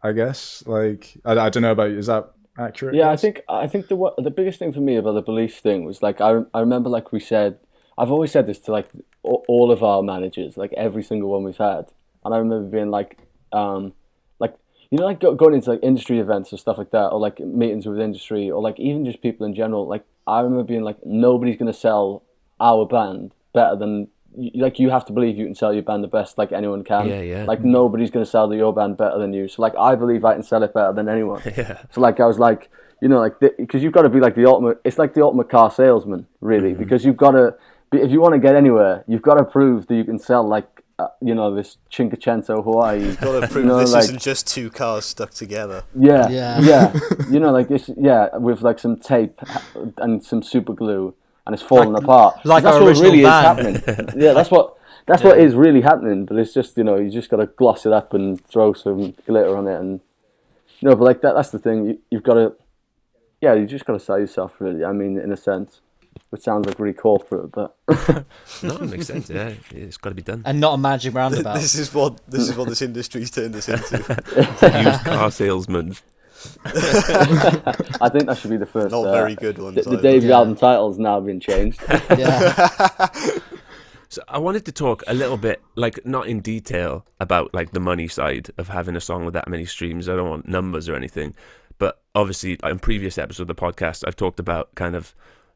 I guess. Like, I don't know about you, is that accurate? Yeah, I think the biggest thing for me about the belief thing was, like, I remember, like we said, I've always said this to, like, all of our managers, like every single one we've had, and I remember being like like going into, like, industry events or stuff like that, or, like, meetings with industry, or, like, even just people in general. Like, I remember being like, nobody's gonna sell our band better than, like, you have to believe you can sell your band the best, like, anyone can. Yeah. Like, nobody's gonna sell your band better than you. So, like, I believe I can sell it better than anyone. Yeah. So, like, I was like, like, because you've got to be like the ultimate. It's like the ultimate car salesman, really, because you've got to. If you want to get anywhere, you've got to prove that you can sell, like, this Cinquecento Hawaii. You've got to prove this isn't just two cars stuck together. Yeah. Like this. Yeah, with, like, some tape and some super glue, and it's falling apart. Like that's our what really band. is happening. Yeah, that's what is really happening. But it's just, you just got to gloss it up and throw some glitter on it, and but, like, that's the thing. You've got to. Yeah, you just got to sell yourself, really. I mean, in a sense. Which sounds like really corporate, but no, it makes sense. Yeah, it's got to be done. And not a magic roundabout. This is what this industry's turned us into. Used car salesmen. I think that should be the first. Not very good ones. The debut album title's now been changed. Yeah. So I wanted to talk a little bit, like, not in detail about, like, the money side of having a song with that many streams. I don't want numbers or anything, but obviously, in previous episodes of the podcast, I've talked about kind of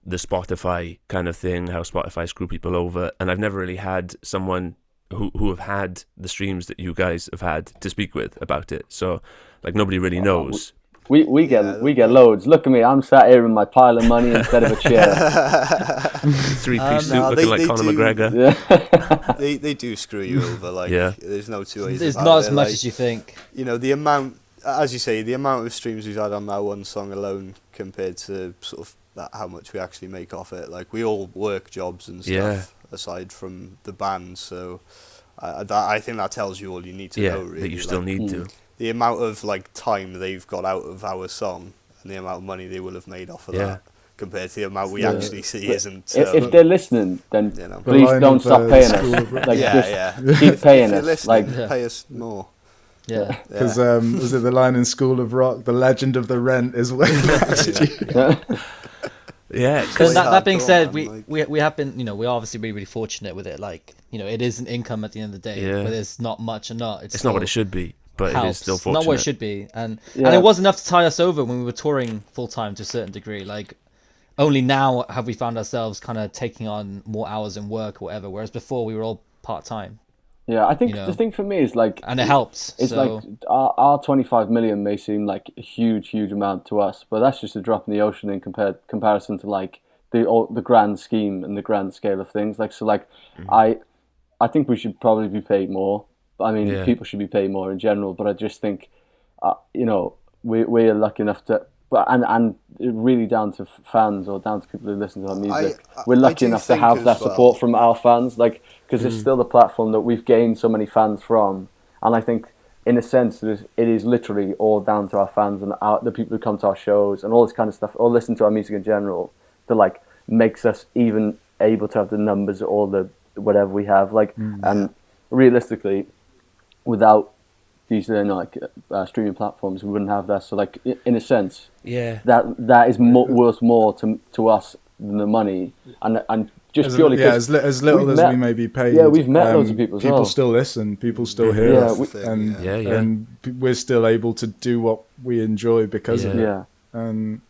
the Spotify kind of thing, how Spotify screw people over, and I've never really had someone who have had the streams that you guys have had to speak with about it. So, like, nobody really knows. We get loads. Look at me, I'm sat here in my pile of money instead of a chair. 3-piece suit looking like Conor McGregor. Yeah. they do screw you over. Like, there's no two ways. There's about not it. as much like, as you think. The amount, as you say, the amount of streams we've had on that one song alone compared to sort of how much we actually make off it. Like, we all work jobs and stuff aside from the band, so I think that tells you all you need to know, really. That you still need to. The amount of, like, time they've got out of our song and the amount of money they will have made off of that. compared to the amount we actually see, isn't. If they're listening, then you know. please don't stop paying us. Like, keep paying if us. you're listening, Like, pay us more. Yeah. Because was it the line in School of Rock? The legend of the rent is way past you. Yeah. Because that being said, man, we have been, we're obviously really, really fortunate with it. Like, it is an income at the end of the day, whether it's not much or not. It's not what it should be, but helps. it is still fortunate. Not what it should be. And it was enough to tie us over when we were touring full time to a certain degree. Like, only now have we found ourselves kind of taking on more hours in work or whatever, whereas before we were all part time. Yeah, I think the thing for me is like, and it helps. It's like our 25 million may seem like a huge amount to us, but that's just a drop in the ocean in comparison to like the grand scheme and the grand scale of things. Like, so like, I think we should probably be paid more. I mean, people should be paid more in general, but I just think, we're lucky enough to. But and really down to fans or down to people who listen to our music, we're lucky enough to have that support from our fans, like, because it's still the platform that we've gained so many fans from, and I think in a sense it is literally all down to our fans and the people who come to our shows and all this kind of stuff, or listen to our music in general, that like makes us even able to have the numbers or the whatever we have, like, and realistically, without these streaming platforms, we wouldn't have that. So like, in a sense, that is worth more to us than the money, and just purely as little as we may be paid. Yeah, we've met loads of people. People still listen. People still hear us, and we're still able to do what we enjoy because of it. Yeah, and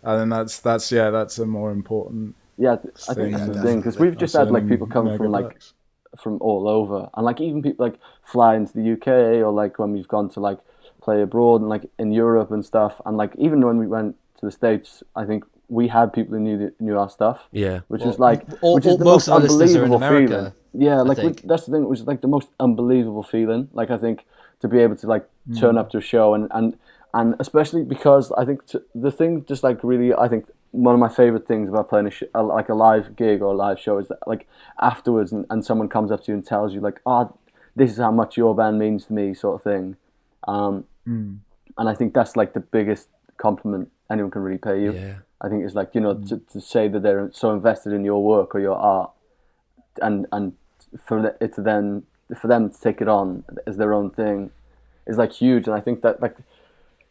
that's a more important. Yeah, I think that's the thing, because we've just had like people come from all over, and like even people like fly into the UK, or like when we've gone to like play abroad and like in Europe and stuff, and like even when we went to the States, I think we had people who knew our stuff, which is like which is the most unbelievable feeling. Yeah, like that's the thing, which is like the most unbelievable feeling. Like, I think to be able to like turn up to a show and especially because I think the thing just like really, I think one of my favorite things about playing like a live gig or a live show is that like afterwards and someone comes up to you and tells you like, this is how much your band means to me, sort of thing. And I think that's like the biggest compliment anyone can really pay you. I think it's like, to say that they're so invested in your work or your art, and for them to take it on as their own thing is like huge. And I think that like,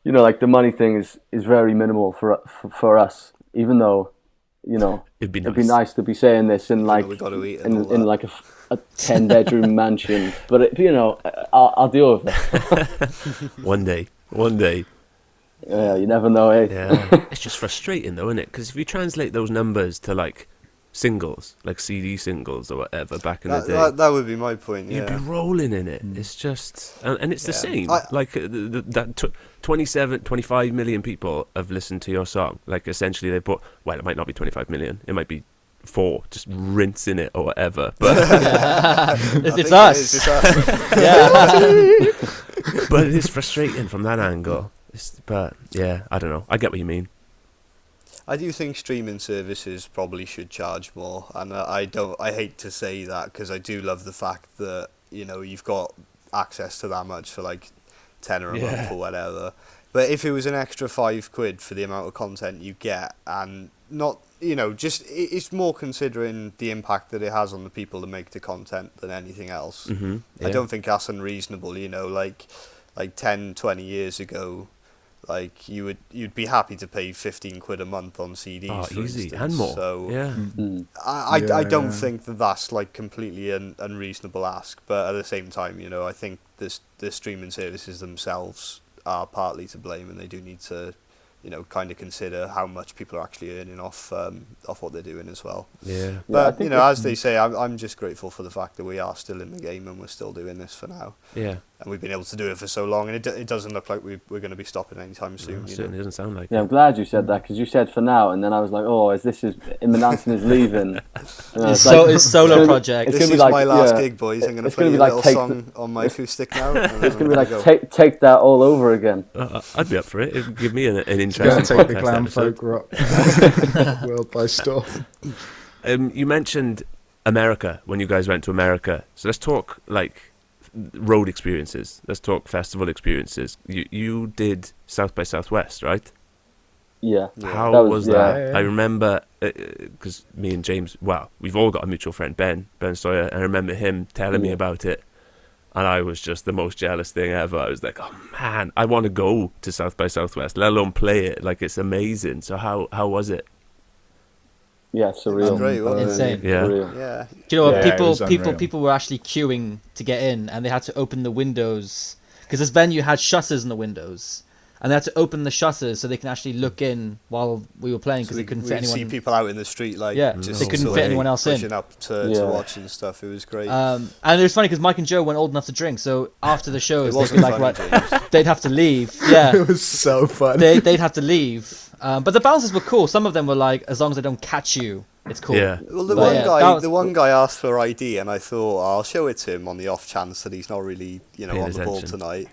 like the money thing is very minimal for us, even though, it'd be nice to be saying this in like in like a 10-bedroom mansion, but I'll deal with it. One day. Yeah, you never know, eh? Yeah, it's just frustrating though, isn't it? Because if you translate those numbers to like singles, like CD singles or whatever back in the day, that would be my point. You'd be rolling in it. It's just, and it's the same. Like that 25 million people have listened to your song. Like, essentially, they bought. Well, it might not be 25 million. It might be 4, just rinsing it or whatever. But it's us. Yeah. But it is frustrating from that angle. But yeah, I don't know. I get what you mean. I do think streaming services probably should charge more, and I hate to say that, because I do love the fact that you've got access to that much for like £10 a month or whatever. But if it was an extra £5 for the amount of content you get, and not just it's more considering the impact that it has on the people that make the content than anything else. I don't think that's unreasonable. Like 10, 20 years ago, like you'd be happy to pay £15 a month on CDs, for easy, instance. and more. So I don't think that's like completely unreasonable ask, but at the same time, I think the streaming services themselves are partly to blame, and they do need to kind of consider how much people are actually earning off what they're doing as well. Yeah. But as they say, I'm just grateful for the fact that we are still in the game and we're still doing this for now. Yeah. And we've been able to do it for so long, and it doesn't look like we're going to be stopping anytime soon. It certainly doesn't sound like. Yeah, I'm glad you said that, because you said for now, and then I was like, Manson is leaving. His solo project. This is my last gig, boys. I'm going to play a little song on my acoustic now. It's going to be like take that all over again. I'd be up for it. It'd give me an interesting take the glam folk rock world by storm. You mentioned America when you guys went to America, so let's talk like road experiences. Let's talk festival experiences. You did South by Southwest, right? Yeah. How That was was- that? yeah. I remember because me and James, well, we've all got a mutual friend, Ben Sawyer, and I remember him telling me Yeah. about it, and I was just the most jealous thing ever. I was like, oh man, I want to go to South by Southwest, let alone play it. Like, it's amazing. So how was it? Yeah, It surreal. was great, wasn't it? Insane. Yeah. Surreal. Yeah. Do you know what? Yeah, it was unreal. People were actually queuing to get in, and they had to open the windows because this venue had shutters in the windows, and they had to open the shutters so they can actually look in while we were playing because So they couldn't we fit see anyone. people out in the street, like, Yeah, just they couldn't sort fit of anyone else in. pushing up to Yeah. watch and stuff. It was great. And it was funny because Mike and Joe weren't old enough to drink, so after the it shows they wasn't could like funny, right, James. they'd have to leave. Yeah, It was so fun. they'd have to leave. But the bouncers were cool. Some of them were like, as long as they don't catch you, it's cool. Yeah. Well, the But one yeah, guy, that was- the one guy asked for ID, and I thought I'll show it to him on the off chance that he's not really, Paying on the ball attention. tonight.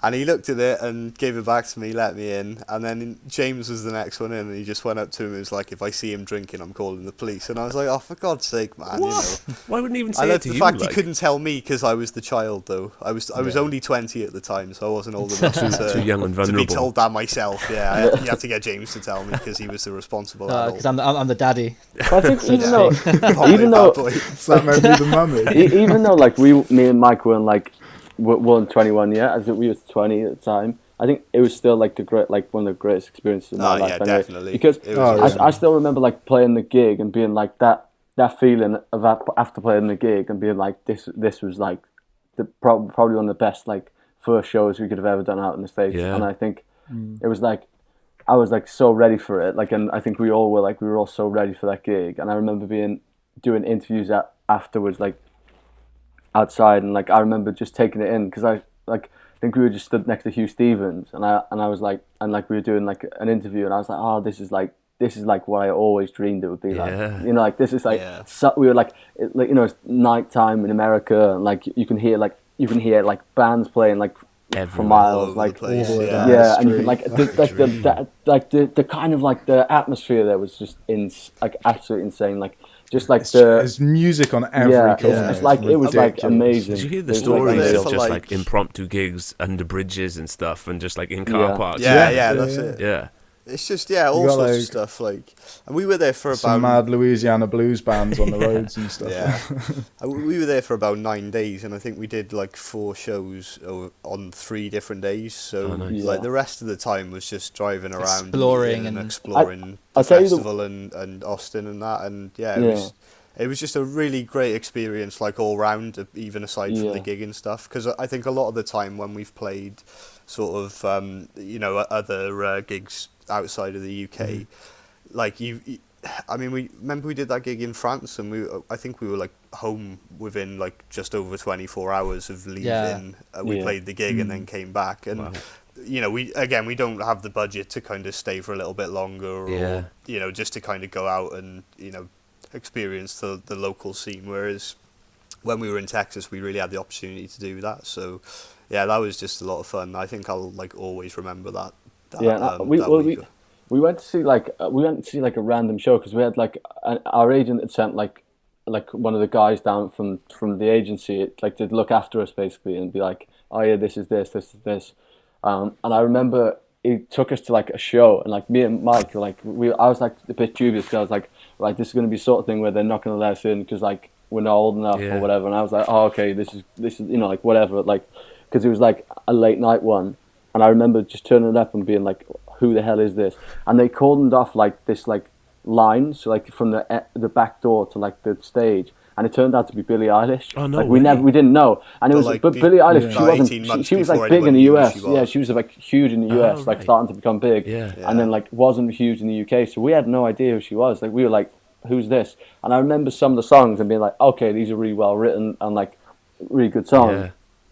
And he looked at it and gave it back to me, let me in. And then James was the next one in, and he just went up to him and was like, "If I see him drinking, I'm calling the police." And I was like, "Oh, for God's sake, man!" Why wouldn't he even I say it loved to the you? fact like? he couldn't tell me because I was the child, though. I was only 20 at the time, so I wasn't old enough Too young and to be vulnerable. told that myself. Yeah, you had to get James to tell me because he was the responsible adult. Because I'm the daddy. But I think even Yeah. though, Probably even bad though, boy. So that made me the mummy. even though like me and Mike weren't like weren't 21 yet, I think we were 20 at the time. I think it was still like one of the greatest experiences of my Oh, life. yeah, anyway. definitely. Because It was I still remember like playing the gig and being like that feeling of that after playing the gig and being like this was like probably one of the best like first shows we could have ever done out in the States. Yeah. And I think it was like I was like so ready for it. Like, and I think we were all so ready for that gig. And I remember doing interviews afterwards, like outside, and like I remember just taking it in because I think we were just stood next to Hugh Stevens, and I was like, and like we were doing like an interview, and I was like, oh, this is like what I always dreamed it would be Yeah. like. Like this is like Yeah. so, we were like it's nighttime in America, and like you can hear like bands playing like for Everywhere. miles, All over like the place, all yeah. over yeah, the and you can street. like the kind of like the atmosphere there was just like absolutely insane, like just like There's music on every yeah, corner. it's like it was like ridiculous. amazing. Did you hear the It was, like, stories unreal. of For, just like- like impromptu gigs under bridges and stuff, and just like in car Yeah. parks? Yeah, that's it. Yeah. It's just all You got, sorts like, of stuff like, and we were there for Some about mad Louisiana blues bands on the roads and stuff. yeah, we were there for about 9 days, and I think we did like 4 shows on 3 different days. So Oh, nice. like Yeah. the rest of the time was just driving around, Exploring eating and- exploring I'll the tell you the- festival and Austin and that, and Yeah. it was just a really great experience, like all round, even aside from Yeah. the gig and stuff. Because I think a lot of the time when we've played sort of other gigs outside of the UK, like we did that gig in France, and I think we were like home within like just over 24 hours of leaving. Yeah. We Yeah. played the gig and then came back, and we don't have the budget to kind of stay for a little bit longer, Yeah. or just to kind of go out and experience the local scene. Whereas when we were in Texas, we really had the opportunity to do that. So yeah, that was just a lot of fun. I think I'll like always remember that. Yeah, that we week. went to see like a random show because we had like our agent had sent like one of the guys down from the agency like to look after us basically and be like, oh yeah, this is this, and I remember he took us to like a show, and like me and Mike were like I was like a bit dubious because I was like, right, this is going to be sort of thing where they're not going to let us in because like we're not old enough Yeah. or whatever, and I was like, oh okay, this is like whatever, like because it was like a late night one. And I remember just turning it up and being like, who the hell is this? And they cordoned off like this like line, so like from the back door to like the stage. And it turned out to be Billie Eilish. Oh, no like way. we didn't know. And it But, was like, but Billie Eilish, she about 18 wasn't months she was before like big in anyone the knew who US. she Yeah, was. she was like huge in the US, like right. starting to become big. Yeah. And then like wasn't huge in the UK. So we had no idea who she was. Like we were like, who's this? And I remember some of the songs and being like, okay, these are really well written and like really good songs. Yeah.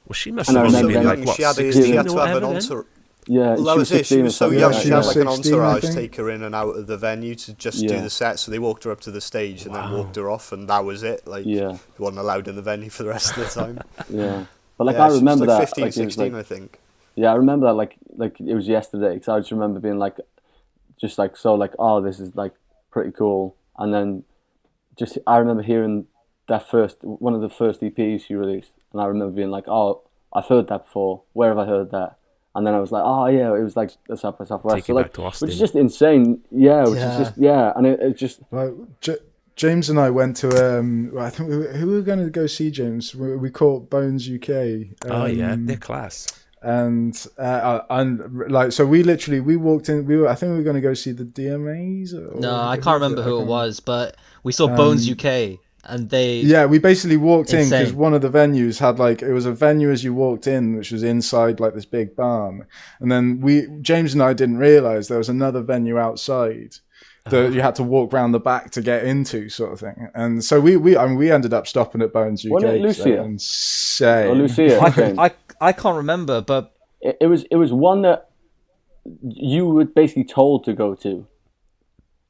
Well, she must And I have only remember been then- like what, she had 16 to or have an whatever then? entourage. Yeah, Well, that was it. She 16 was so or young. something, She had like an 16, I entourage think. take her in and out of the venue to just do Yeah. the set. So they walked her up to the stage and then walked her off, and that was it. Like, Yeah. she wasn't allowed in the venue for the rest of the time. Yeah. But like Yeah, I she was, remember like that 15, like, it was, 16, like, I think. yeah, I remember that like it was yesterday because I just remember being like, just like so like, oh, this is like pretty cool. And then just I remember hearing that one of the first EPs she released, and I remember being like, oh, I've heard that before. Where have I heard that? And then I was like, oh yeah, it was like the South by Southwest. Take So you like, back to Austin. which is just insane. Yeah, which is just and it just. Like, James and I went to I think who were going to go see James. We caught Bones UK. Oh yeah, they're class. And like, so we walked in. I think we were going to go see the DMAs. No, I can't remember who it was, but we saw Bones UK, and they. Yeah, we basically walked in because Insane. one of the venues had like, it was a venue as you walked in, which was inside like this big barn, and then James and I didn't realize there was another venue outside that you had to walk round the back to get into, sort of thing. And so we ended up stopping at Bones UK. Wasn't it Lucia? Insane. Or Lucia? I can't remember, but it was one that you were basically told to go to.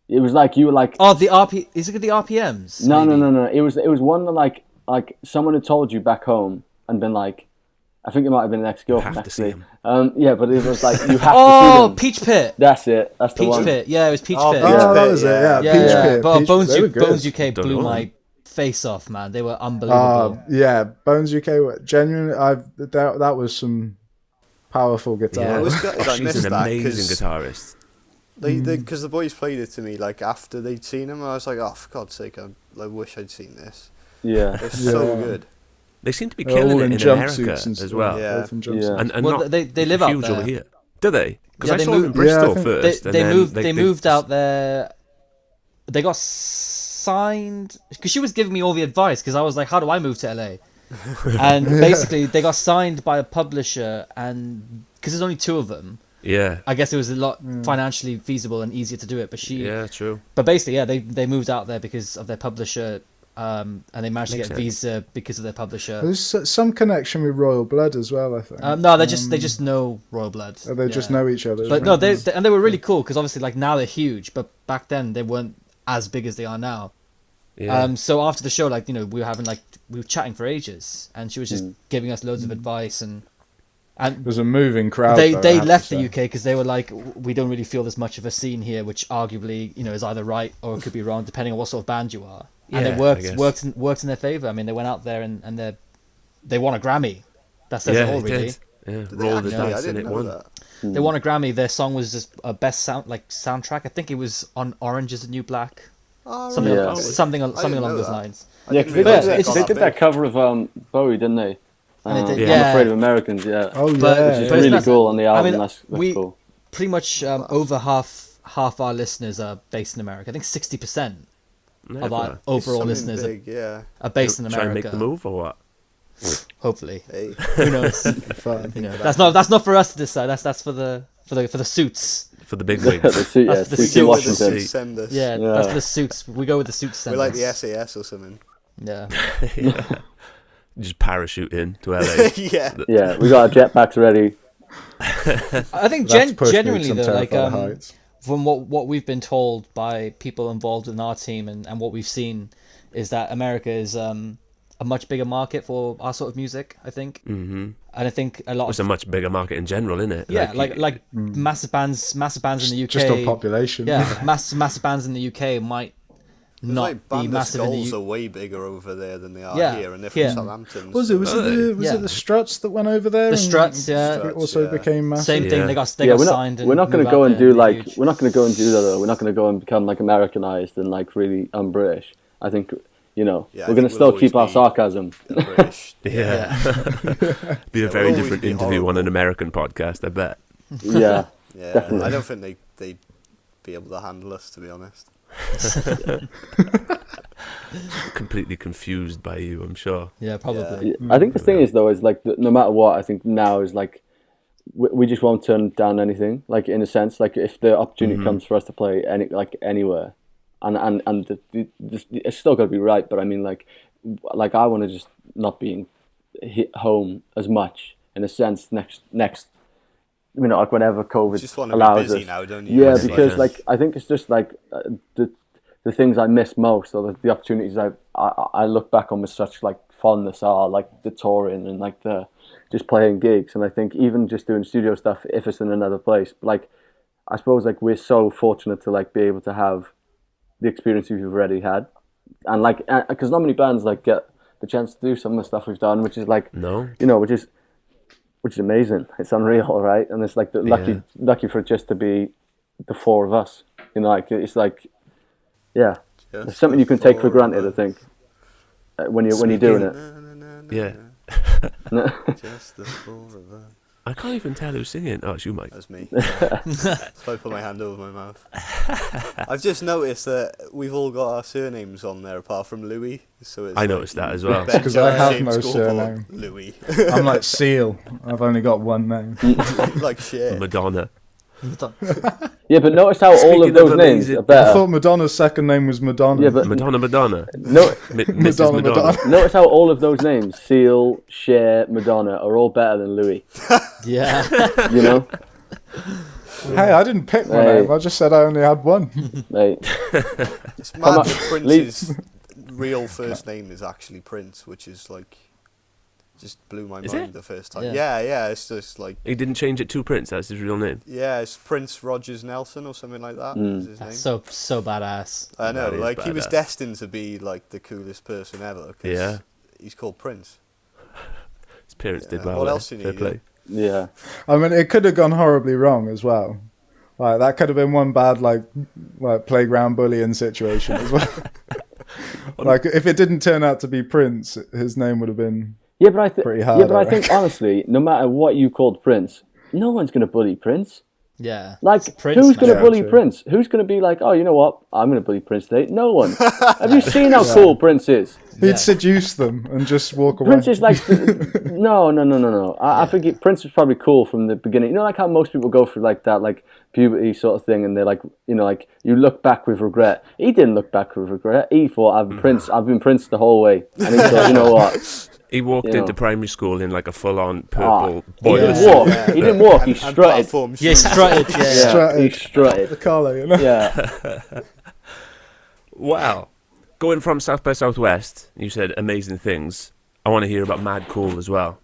It was like you were like, oh, the RP is it the RPMs? no. maybe? It was one that like someone had told you back home and been like, I think it might have been an ex-girlfriend have to see actually. him. Yeah, but it was like you have to see Oh, them. Peach Pit. That's it. That's the Peach one. Pit. Yeah, it was Peach Pit. Oh, that was it. Yeah, Yeah, Peach yeah. Pit. But Peach- Bones, they were good. Bones UK Don't blew know. my face off, man. They were unbelievable. Yeah, Bones UK were genuinely. That was some powerful guitar. I Yeah, was gutted I she's missed an that amazing guitarist. because the boys played it to me like after they'd seen him. I was like, oh, for God's sake, I wish I'd seen this. Yeah. It's so Yeah. good. They seem to be They're killing all it in in jumpsuits America and as stuff. well. Yeah. Both in jumpsuits. And Well, not they live out huge there. over here. Do they? Because Yeah, I they saw them in moved- Bristol I think first. and They then moved. They moved out there. They got signed because she was giving me all the advice because I was like, how do I move to LA? And basically, they got signed by a publisher, and because there's only two of them, Yeah. I guess it was a lot financially feasible and easier to do it. But Yeah, true. but basically, yeah, they moved out there because of their publisher, and they managed Makes to get a visa because of their publisher. There's some connection with Royal Blood as well, I think. No, they just know Royal Blood. They just Yeah. know each other. But no, they were really cool because obviously, like now they're huge, but back then they weren't as big as they are now. Yeah. So after the show, like we were chatting for ages, and she was just giving us loads of advice, and it was a moving crowd. they though, I they have to left the say. UK because they were like, we don't really feel there's much of a scene here, which arguably is either right or it could be wrong depending on what sort of band you are. And Yeah, it I guess. worked in their favor. I mean, they went out there and they won a Grammy. That says Yeah, it all, they really. did. Yeah, Did they roll the actually? I dice and didn't it know won. that. They won a Grammy. Their song was just a best soundtrack. I think it was on Orange Is the New Black. Oh, Something, Yeah. something along know those that. lines. Yeah, didn't because realise they got did that that big. cover of Bowie, didn't they? And they did- Yeah. I'm yeah. Afraid of Americans. Yeah. Oh yeah, But- Which is it's really nuts. cool on the album. I mean, that's we- cool. Pretty much over half our listeners are based in America. I think 60% of our Never. It's overall something listeners big, yeah. are based in Try and America. make the move or what? Hopefully, Hey. who knows? Fun. That's not for us to decide. That's for the suits. For the big The wigs. suit, yeah, That's the suit suit in with the Washington. suit. Send us. Yeah, Yeah. that's for the suits. We go with the suits. We're like the standards. SAS or something. Yeah. Yeah. Just parachute in to LA. Yeah. Yeah, we got our jetpacks ready. I think That's pushed me genuinely to though, some like terrifying heights. from what we've been told by people involved in our team and what we've seen is that America is a much bigger market for our sort of music, I think. Mm-hmm. And I think a lot It's of a much bigger market in general, isn't it? yeah, like massive bands in the UK. Just on population. Yeah, massive bands in the UK might It's not like be Band of massive in Skulls the are way bigger over there than they are Yeah, here, and they're yeah. from Southampton. Was it? Was Yeah. it the Struts that went over there? The and Struts, yeah. Struts, Also yeah. became massive. Same thing. Yeah. They got Yeah, signed. we're not going moved to go out and there do be like huge. we're not going to go and do that. Though. We're not going to go and become like Americanized and like really un-British. I think Yeah, I we're going think to we'll still always keep our be- sarcasm. British. Yeah. Be a Yeah, very we'll always different be interview on horrible. an American podcast, I bet. Yeah, Yeah, Definitely. I don't think they'd be able to handle us, to be honest. Completely confused by you, I'm sure. Yeah, probably. Yeah. I think the thing is though is like no matter what, I think now is like we just won't turn down anything. Like in a sense, like if the opportunity comes for us to play anywhere, and it's still got to be right. But I mean, like I want to just not be hit home as much in a sense next. Like whenever COVID Just want to allows be busy us. now, don't you? Yeah, It's because like- like I think it's just like the things I miss most, or the opportunities I look back on with such like fondness are like the touring and like the just playing gigs, and I think even just doing studio stuff if it's in another place. Like I suppose like we're so fortunate to like be able to have the experience we've already had, and like because not many bands like get the chance to do some of the stuff we've done, which is like No? which is which is amazing. It's unreal, right? And it's like lucky for it just to be the four of us. You know, like it's like, yeah, it's something you can take for granted. I think when you're doing it. Yeah. Just the four of us. I can't even tell who's singing. Oh, it's you, Mike. That's me. So I put my hand over my mouth. I've just noticed that we've all got our surnames on there apart from Louis. So it's I noticed that as well. Because I have no surname. Louis. I'm like Seal. I've only got one name. Like shit. Madonna. Yeah, but notice how all Speaking of those of names amazing- are I better. thought Madonna's second name was Madonna. Yeah, but Madonna. no, Mrs. Madonna. notice how all of those names, Seal, Cher, Madonna, are all better than Louis. Yeah. You know? Hey, I didn't pick my Hey. name. I just said I only had one. Mate. It's mad on, that Prince's real first name is actually Prince, which is like, just blew my Is mind it? the first time. Yeah. Yeah, it's just like, He didn't change it to Prince. That's his real name. yeah, it's Prince Rogers Nelson or something like that. Is his name. That's so badass. I know, That is like he was badass. destined to be like the coolest person ever. 'Cause Yeah. he's called Prince. His parents did Yeah, well. what there. else do you Fair need? play. Yeah. I mean, it could have gone horribly wrong as well. Like that could have been one bad like playground bullying situation as well. Like if it didn't turn out to be Prince, his name would have been Yeah, but I think. pretty hard. Yeah, but I I think honestly, no matter what you called Prince, no one's gonna bully Prince. Yeah. Like, It's Prince, who's going to man. bully Yeah, true. Prince? Who's going to be like, oh, you know what? I'm going to bully Prince today. No one. Have you seen how cool Prince is? He'd Yeah. seduce them and just walk away. Prince is like, no. I think Prince was probably cool from the beginning. You know, like how most people go through like that, like puberty sort of thing, and they're like, you know, like you look back with regret. He didn't look back with regret. He thought, I've been Prince the whole way, and he thought, you know what? He walked You know. into primary school in like a full-on purple Ah, he boiler didn't suit. walk. He didn't walk. He And strutted. platform Yeah, shoes. strutted. Yeah. Yeah, Strutted. he strutted. The collar, you know. Yeah, Wow. Going from South by Southwest, you said amazing things. I want to hear about Mad Cool as well.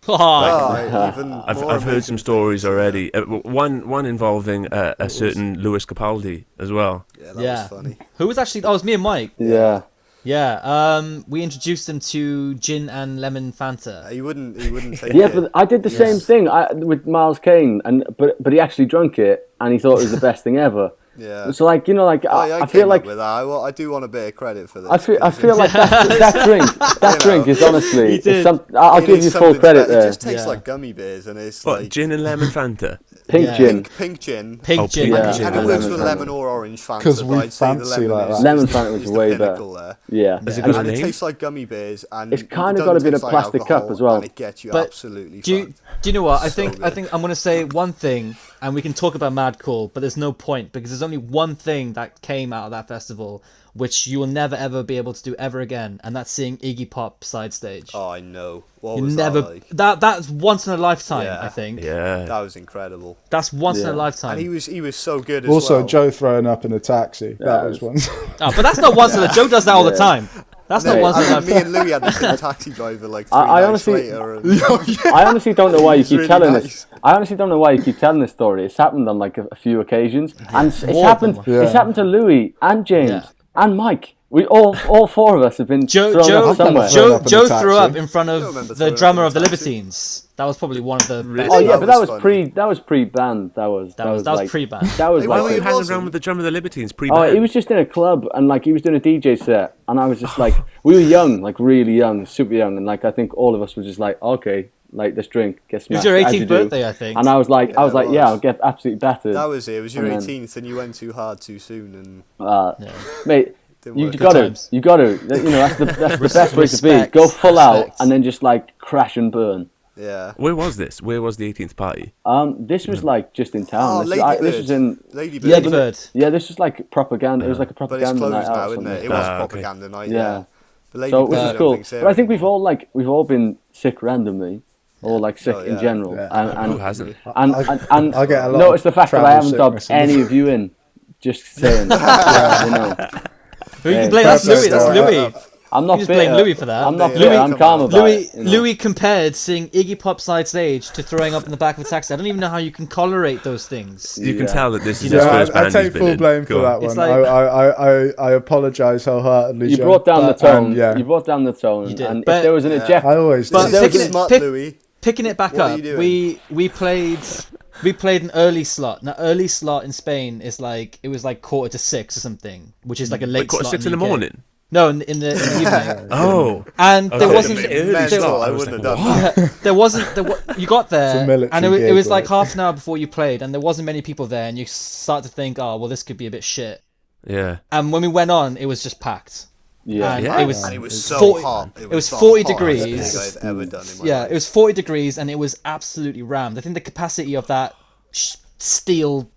Oh, Even I've more heard amazing some stories things, already. One involving a certain Lewis Capaldi as well. Yeah, that Yeah. was funny. who was actually? Oh, it was me and Mike. yeah. Yeah. We introduced him to gin and lemon Fanta. He wouldn't take Yeah, it. but I did the same thing with Miles Kane, but he actually drunk it, and he thought it was the best thing ever. Yeah. So like, you know, like Oh, yeah, I I feel came like up with that. I do want a bit of credit for this. I feel like that drink is honestly. He It's did. I'll It give is you full something credit special. there. It just tastes Yeah. like gummy bears, and it's What, like gin and lemon Fanta? Pink Yeah. gin. pink gin. Pink Oh, gin. pink Yeah. gin. And it and works lemon with Fanta. lemon or orange Fanta. 'Cause but we I'd say the fancy lemon like is that. Lemon the- Fanta was is way the better. pinnacle there. Yeah. Is it And got a it name? tastes like gummy bears, and It's it kinda doesn't got a bit taste of like plastic alcohol, cup as well. And it gets you But absolutely Do you fucked. know what? I So think good. I'm gonna say one thing, and we can talk about Mad Cool, but there's no point because there's only one thing that came out of that festival, which you will never ever be able to do ever again, and that's seeing Iggy Pop side stage. Oh, I know. What you was never that like? that's once in a lifetime. Yeah. I think Yeah. That was incredible. that's once in Yeah. a lifetime. And he was so good as Also, well. Joe throwing up in a taxi. Yeah, That it was was- one. Oh, but that's not once in a. Joe does that all the Yeah. time. That's not Mate, once in a And me lifetime. and Louis had the same taxi driver like 3 I nights honestly- later. And I honestly don't know why you It's keep really telling nice. this. I honestly don't know why you keep telling this story. It's happened on like a few occasions, and it's More happened. than one. Yeah. It's happened to Louis and James Yeah. and Mike. We all four of us have been Joe thrown Joe up somewhere. Thrown up in a Joe taxi. threw up in front don't of remember the throwing up drummer in of the a taxi. Libertines. That was probably one of the best. Oh yeah, That but that was was funny. pre-band. That was was pre-band. That was Hey, Why like were you it hanging wasn't. around with the drummer of the Libertines Oh, pre-band? he was just in a club and like he was doing a DJ set, and I was just like, we were young, like really young, super young, and like I think all of us were just like, okay, like let's drink, get It smashed. was your as you 18th do. birthday, I think. And I was like, Yeah, it was. yeah, I'll get absolutely battered. that was it. It was your And then- 18th, and you went too hard too soon, and Mate, didn't you work. got to, times. you got to. You know, that's the best way to be. Respect, Go full out respect. and then just like crash and burn. Yeah. Where was this? Where was the 18th party? This was like just in town. Oh, this, Ladybird. this was in. Ladybird. Ladybird. Yeah, this was like propaganda. It was like a But it's propaganda closed night out now, or isn't something. it? It was okay. propaganda night. Yeah. The So Ladybird, which I is don't cool. think's there But I think anymore. we've all been sick randomly, or like sick Oh, in yeah. general. Yeah. Who hasn't? And I get a lot notice of the fact that I travel haven't dubbed sickness. any of you in. Just saying. You know. Who you Yeah, can blame? That's perfect. Louis. That's Louis. I'm not You just bitter. blame Louis for that. I'm not Louis- bitter. I'm calm about Louis it. You know. Louis compared seeing Iggy Pop side stage to throwing up in the back of a taxi. I don't even know how you can tolerate those things. You can Yeah. tell that this is Yeah, his Yeah, first I band take he's been full in. blame Go for on. that It's one. like- I apologise wholeheartedly. You Joe, brought down the but, tone. yeah. You brought down the tone. You did, And but- if there was an eject, I always But do. This pick is it- smart, pick- Louis. picking it back What are up, you doing? we played an early slot. Now, early slot in Spain is like, it was like 5:45 or something, which is like a late Like slot 6:45 in in the the UK. morning. No, in the evening. Oh, And there Okay, wasn't. the early mental, slot. I was wouldn't like, have done what? There wasn't. You got there, It's a military and it gig, was like like. half an hour before you played, and there wasn't many people there, and you start to think, oh, well, this could be a bit shit. Yeah. And when we went on, it was just packed. Yeah. And Yeah. it was And it was so 40 hot. It was the 40 hottest degrees. gig I've ever done in my Yeah, life. it was 40 degrees, and it was absolutely rammed. I think the capacity of that steel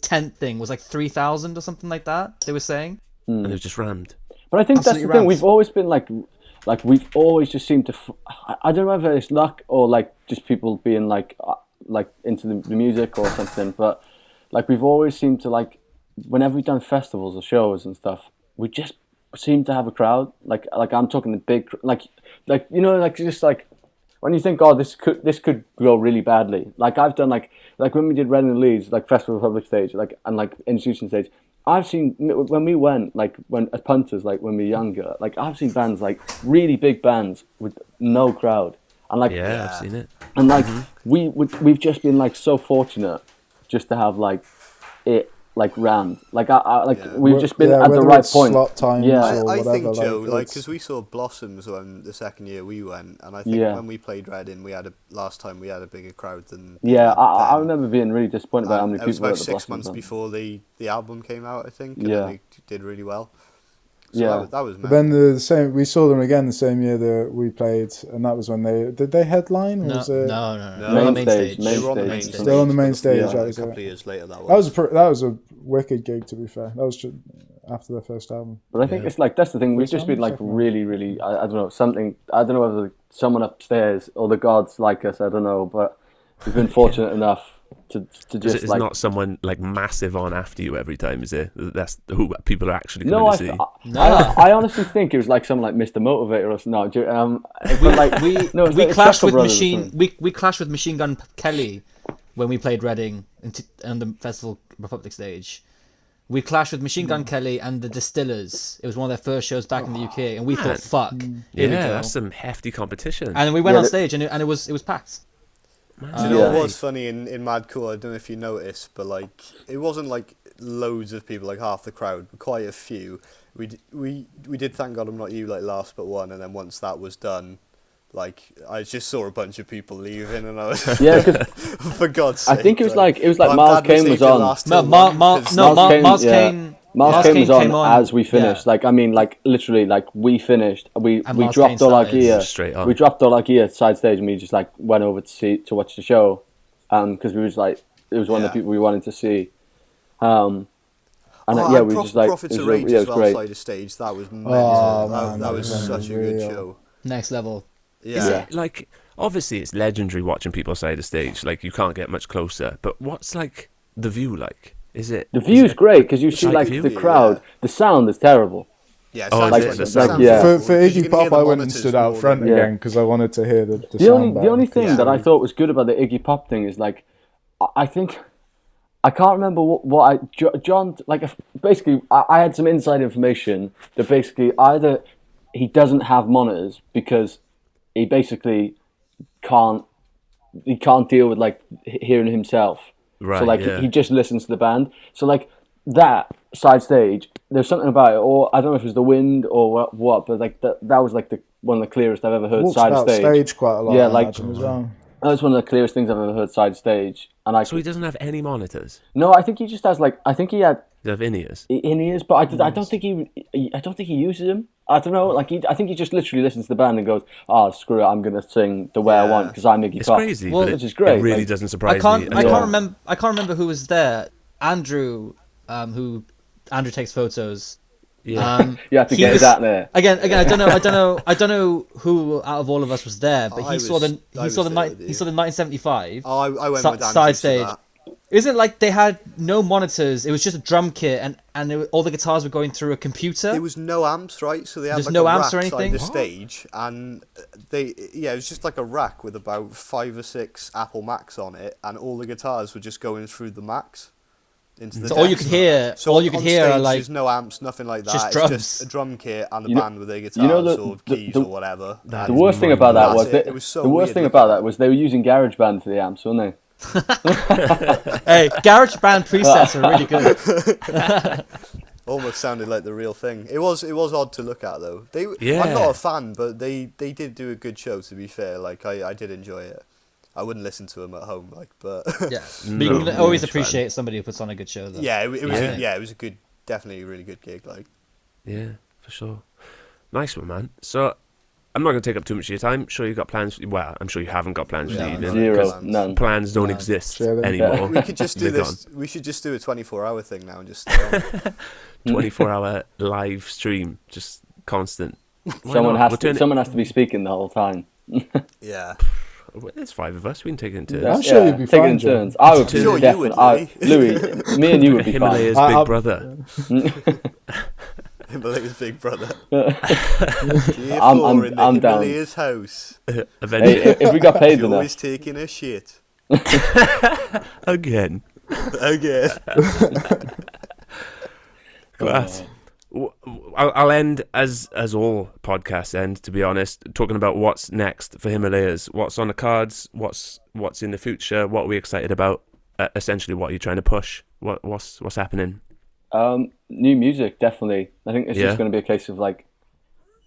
tent thing was like 3,000 or something like that. They were saying. And it was just rammed. But I think Absolutely that's the thing. rammed. We've always been like we've always just seemed to. I don't know whether it's luck or like just people being like into the music or something. But like we've always seemed to like whenever we've done festivals or shows and stuff, we just seem to have a crowd. Like I'm talking the big like you know like just like when you think, oh, this could go really badly. Like I've done like when we did Reading and Leeds, like Festival Public Stage, like and like Institution Stage. I've seen when we went like when as punters, like when we were younger, like I've seen bands like really big bands with no crowd, and like Yeah, I've seen it. and like we've just been like so fortunate just to have like it like rammed. Like we've just been at the whether right it's point. slot times Yeah. or I whatever. think, Joe, like, it's- because we saw Blossoms when the second year we went, and I think Yeah. when we played Reading, last time we had a bigger crowd than. Yeah, I then. remember being really disappointed by how many It was people were about at the 6 Blossoms months then. before the album came out, I think, and Yeah. then they did really well. So Yeah. that was But then we saw them again the same year that we played, and that was when did they headline? Or No, was it, no. Main Main stage, stage. main They were on the stage. main stage. Still on the main but stage, yeah, that a was couple it. of years later. that was a wicked gig, to be fair. That was just after their first album. But I think it's like that's the thing. We've just been like really, really. I don't know something. I don't know whether someone upstairs or the gods like us. I don't know, but we've been fortunate enough to just It's like. not someone like massive on after you every time, is it? That's who people are actually No, coming to see. I honestly think it was like someone like Mr. Motivator or something. No, but like no, it's we like clashed Chuckle with Brothers or Machine. something. We clashed with Machine Gun Kelly when we played Reading on the Festival Republic stage. We clashed with Machine Gun Kelly and the Distillers. It was one of their first shows back in the UK, and we thought, "Fuck, here we Yeah, go." that's some hefty competition. And then we went Yeah, on stage, and it was packed. Do you know Yeah. what was funny in Mad Cool? I don't know if you noticed, but like it wasn't like loads of people, like half the crowd, but quite a few. We did Thank God I'm Not You like last but one, and then once that was done, like I just saw a bunch of people leaving, and I was Yeah, because for God's sake. I think it was like I'm Mars glad we Kane saved was it on. last No, till Mars one, 'cause Kane. Mars Kane was came on as we finished. Yeah. Like I mean, like literally, like we finished. We And Mars dropped Kane all our started gear. straight on. We dropped all our gear side stage, and we just like went over to watch the show, because we was like it was one of the Yeah. people we wanted to see. And Oh, yeah, and we just like Prophets it of was, Rage yeah, it as was well, great. side of stage. That was mental. Oh, that man, that was that was such a good unreal. show. Next level. Is Yeah. it like, obviously it's legendary watching people side the stage, like you can't get much closer, but what's like the view like? Is it The view's great because you see like like view, the yeah. crowd. The sound is terrible. Yeah, Oh, sounds is it? The sounds sound. Yeah. awful, For 'cause you Iggy can hear Pop, the I went and monitors stood out more front than- Yeah. again because I wanted to hear the The sound. only thing Yeah. that I thought was good about the Iggy Pop thing is like I think I can't remember what John like basically I had some inside information that basically either he doesn't have monitors because he basically can't deal with like hearing himself. Right, So like yeah. he just listens to the band. So like that side stage, there's something about it, or I don't know if it was the wind or what, but like that was like one of the clearest I've ever heard Walks side about stage. quite a lot. Yeah, I like- imagine, as well. That was one of the clearest things I've ever heard side stage. And I So he doesn't have any monitors. no, I think he just has like I think he had They have in-ears. in-ears, but I don't think he uses them. I don't know. Like I think he just literally listens to the band and goes, "Oh, screw it, I'm gonna sing the way I want because I'm Iggy It's Pop." crazy, Well, but which is great. it really like- doesn't surprise I me. can't at all. remember who was there. Andrew, who Andrew takes photos. Yeah. You have to he get was- that there. Again, I don't know who out of all of us was there, but I he saw the was there with you. 1975 Oh, I went Si- with Andrew side to stage. that. Isn't it like they had no monitors? It was just a drum kit, and all the guitars were going through a computer. There was no amps, right? So they had There's like no a amps or rack side anything? the stage, and it was just like a rack with about 5 or 6 Apple Macs on it, and all the guitars were just going through the Macs. into the So all you decks, could hear, So all you could on hear stage, are like there's no amps, nothing like that. just It's drums. just a drum kit and the You know- band with their guitars you know or keys or whatever. That The is worst thing about that That's was it. that, It was so the worst weird thing looking about at. that was they were using GarageBand for the amps, weren't they? hey, GarageBand presets are really good. Almost sounded like the real thing. It was odd to look at though. Yeah. I'm not a fan, but they did do a good show. To be fair, like I did enjoy it. I wouldn't listen to them at home, like, but Yeah, No, but you can always huge appreciate somebody who puts on a good show, though. yeah, it was Yeah. it was a good, definitely a really good gig. Like, Yeah, for sure. Nice one, man. So, I'm not going to take up too much of your time. Sure, you got plans. Well, I'm sure you haven't got plans for the Yeah, evening. Zero, 'cause none. Plans don't No. exist Sure, anymore. we could just do They're this. We should just do a 24-hour thing now and just stay on. gone. 24-hour live stream, just constant. Why Someone not? has We'll to. turn it- Someone has to be speaking the whole time. Yeah. Well, there's 5 of us. We can take it in turns. Yeah, I'm sure you'd be take it fine, in Joe. turns. I would be Sure, you would, definitely. Louis, me and you would be fine. Himalayas I- Big I- Brother. Himalayas Big Brother. I'm in the down. Himalayas house. Eventually. Hey, if we got paid You're enough, always taking a shit. Again. Again. Class. I'll end as all podcasts end. To be honest, talking about what's next for Himalayas, what's on the cards, what's in the future, what are we excited about. Essentially, what are you trying to push? What's happening? new music definitely. I think it's Yeah. just going to be a case of like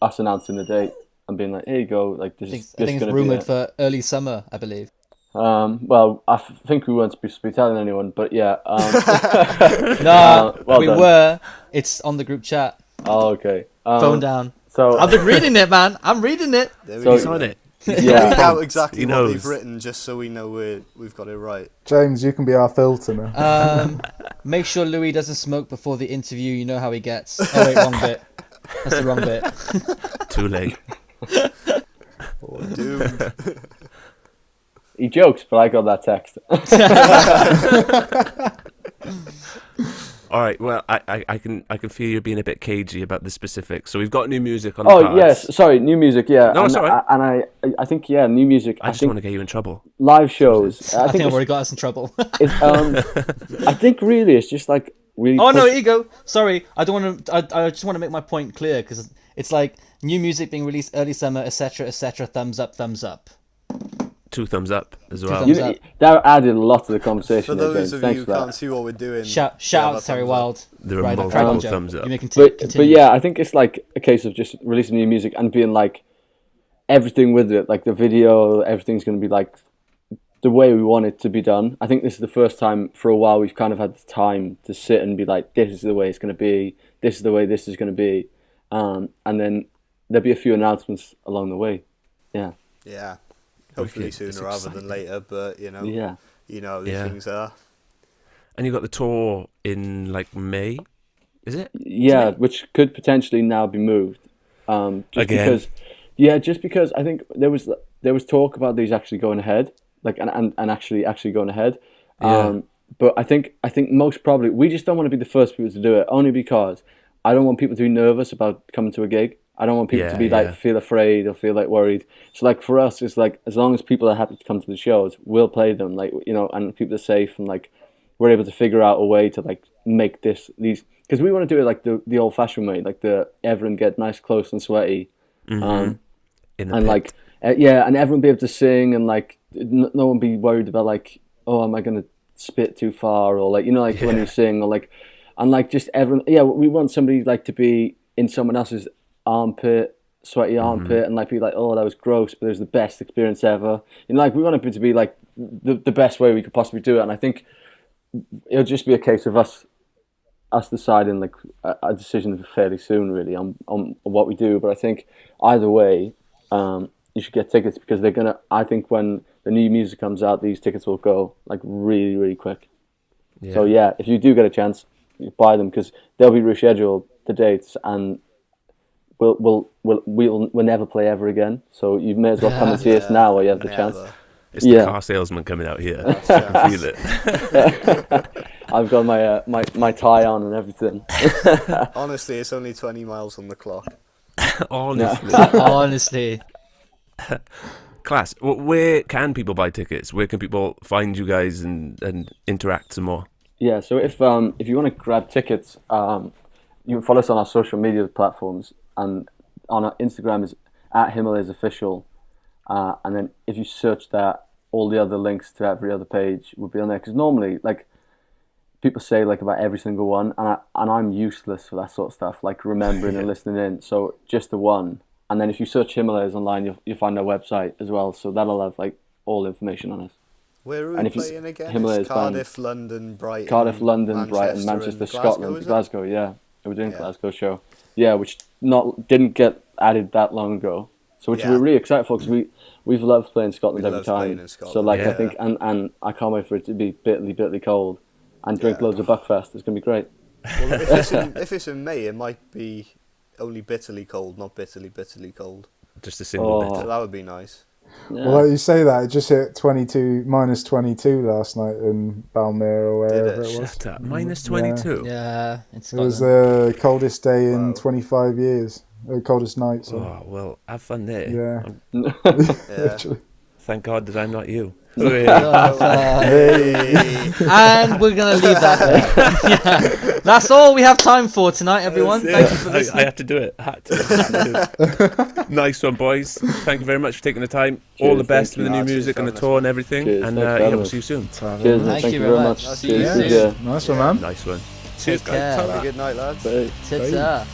us announcing the date and being like, "Here you go." Like this I think, is I think it's going to rumored be. for early summer, I believe. Well, I think we weren't supposed to be telling anyone, but yeah. No, well we done. were. It's on the group chat. Oh, okay. Phone down. So I've been reading it, man. I'm reading it. There we So- go. He's on it. Read yeah. out exactly He what knows. they've written, just so we know we've got it right. James, you can be our filter now. Make sure Louis doesn't smoke before the interview. You know how he gets. Oh wait, wrong bit. That's the wrong bit. Too late. Doomed. He jokes, but I got that text. All right. Well, I can feel you being a bit cagey about the specifics. So we've got new music on the Oh cards. yes, sorry, new music. Yeah, No, and, it's all right. I think new music. I just think want to get you in trouble. live shows. I think I've it's, already got us in trouble. it's I think really it's just like really. Oh no, push- ego. Sorry, I don't want to. I just want to make my point clear because it's like new music being released early summer, etc., etc. Thumbs up, thumbs up. 2 thumbs up as well. thumbs up. that added a lot to the conversation. For there, those James. of Thanks you who for that. can't see what we're doing, Shout yeah, out that to Terry thumbs up. Wild. There are Right, multiple crack on, Joe. thumbs up. You may But continue. yeah, I think it's like a case of just releasing new music and being like everything with it, like the video, everything's going to be like the way we want it to be done. I think this is the first time for a while we've kind of had the time to sit and be like, this is the way it's going to be, this is the way this is going to be, and then there'll be a few announcements along the way. Yeah, Yeah, hopefully Wicked. It's sooner rather exciting. than later. But you know yeah. how these Yeah. things are. And you got the tour in like May, is it? Yeah, which could potentially now be moved. Just Again. just because I think there was talk about these actually going ahead, like and actually going ahead. Yeah. But I think most probably we just don't want to be the first people to do it, only because I don't want people to be nervous about coming to a gig. I don't want people to be Yeah, like yeah. feel afraid or feel like worried. So like for us, it's like as long as people are happy to come to the shows, we'll play them. Like and people are safe and like we're able to figure out a way to like make these because we want to do it like the old fashioned way, like the everyone get nice, close and sweaty, In the and pit. like and everyone be able to sing and like no one be worried about like, oh, am I gonna spit too far or like like when you sing or like and like just everyone we want somebody like to be in someone else's armpit, sweaty armpit, and like be like, oh, that was gross, but it was the best experience ever. Like we want it to be like the best way we could possibly do it, and I think it'll just be a case of us deciding like a decision fairly soon, really, on what we do. But I think either way, you should get tickets because they're gonna. I think when the new music comes out, these tickets will go like really, really quick. Yeah. So yeah, if you do get a chance, you buy them because they'll be rescheduled the dates and. We'll never play ever again. So you may as well come and see us now while you have the chance. Never. It's the car salesman coming out here. I can feel it. I've got my tie on and everything. Honestly, it's only 20 miles on the clock. Honestly. Honestly, Class. Where can people buy tickets? Where can people find you guys and interact some more? Yeah, so if you want to grab tickets, you can follow us on our social media platforms, and on our Instagram is @Himalayas Official, and then if you search that, all the other links to every other page will be on there. Because normally, like, people say like about every single one, and I'm useless for that sort of stuff, like remembering and listening in. So just the one, and then if you search Himalayas online, you'll find our website as well. So that'll have like all the information on us. Where are we playing again? Himalayas Cardiff, London, Brighton. Cardiff, London, Brighton, Manchester, Scotland, Glasgow. Yeah, we're doing Glasgow show. Yeah, which didn't get added that long ago. So which we're really excited for, because we've loved playing Scotland every time. So like I think and I can't wait for it to be bitterly cold and drink loads of Buckfast. It's gonna be great. Well, if it's in May, it might be only bitterly cold, not bitterly cold. Just a single bit. So that would be nice. Yeah. Well, like you say that, it just hit -22 last night in Balmair or wherever it was. Shut up. -22? Yeah, it was the coldest day in 25 years. The coldest night. So. Oh, well, have fun there. Yeah. Literally. Thank God that I'm not you. And we're going to leave that there. That's all we have time for tonight, everyone. Thank you for listening. I had to do it. Nice one, boys. Thank you very much for taking the time. Cheers, all the best with the new music and the tour and everything. Cheers, and we'll see you soon. Cheers, thank you very much. See you soon. Nice one, man. Nice one. Cheers, guys. Have a good night, lads. Bye. Ta-ta.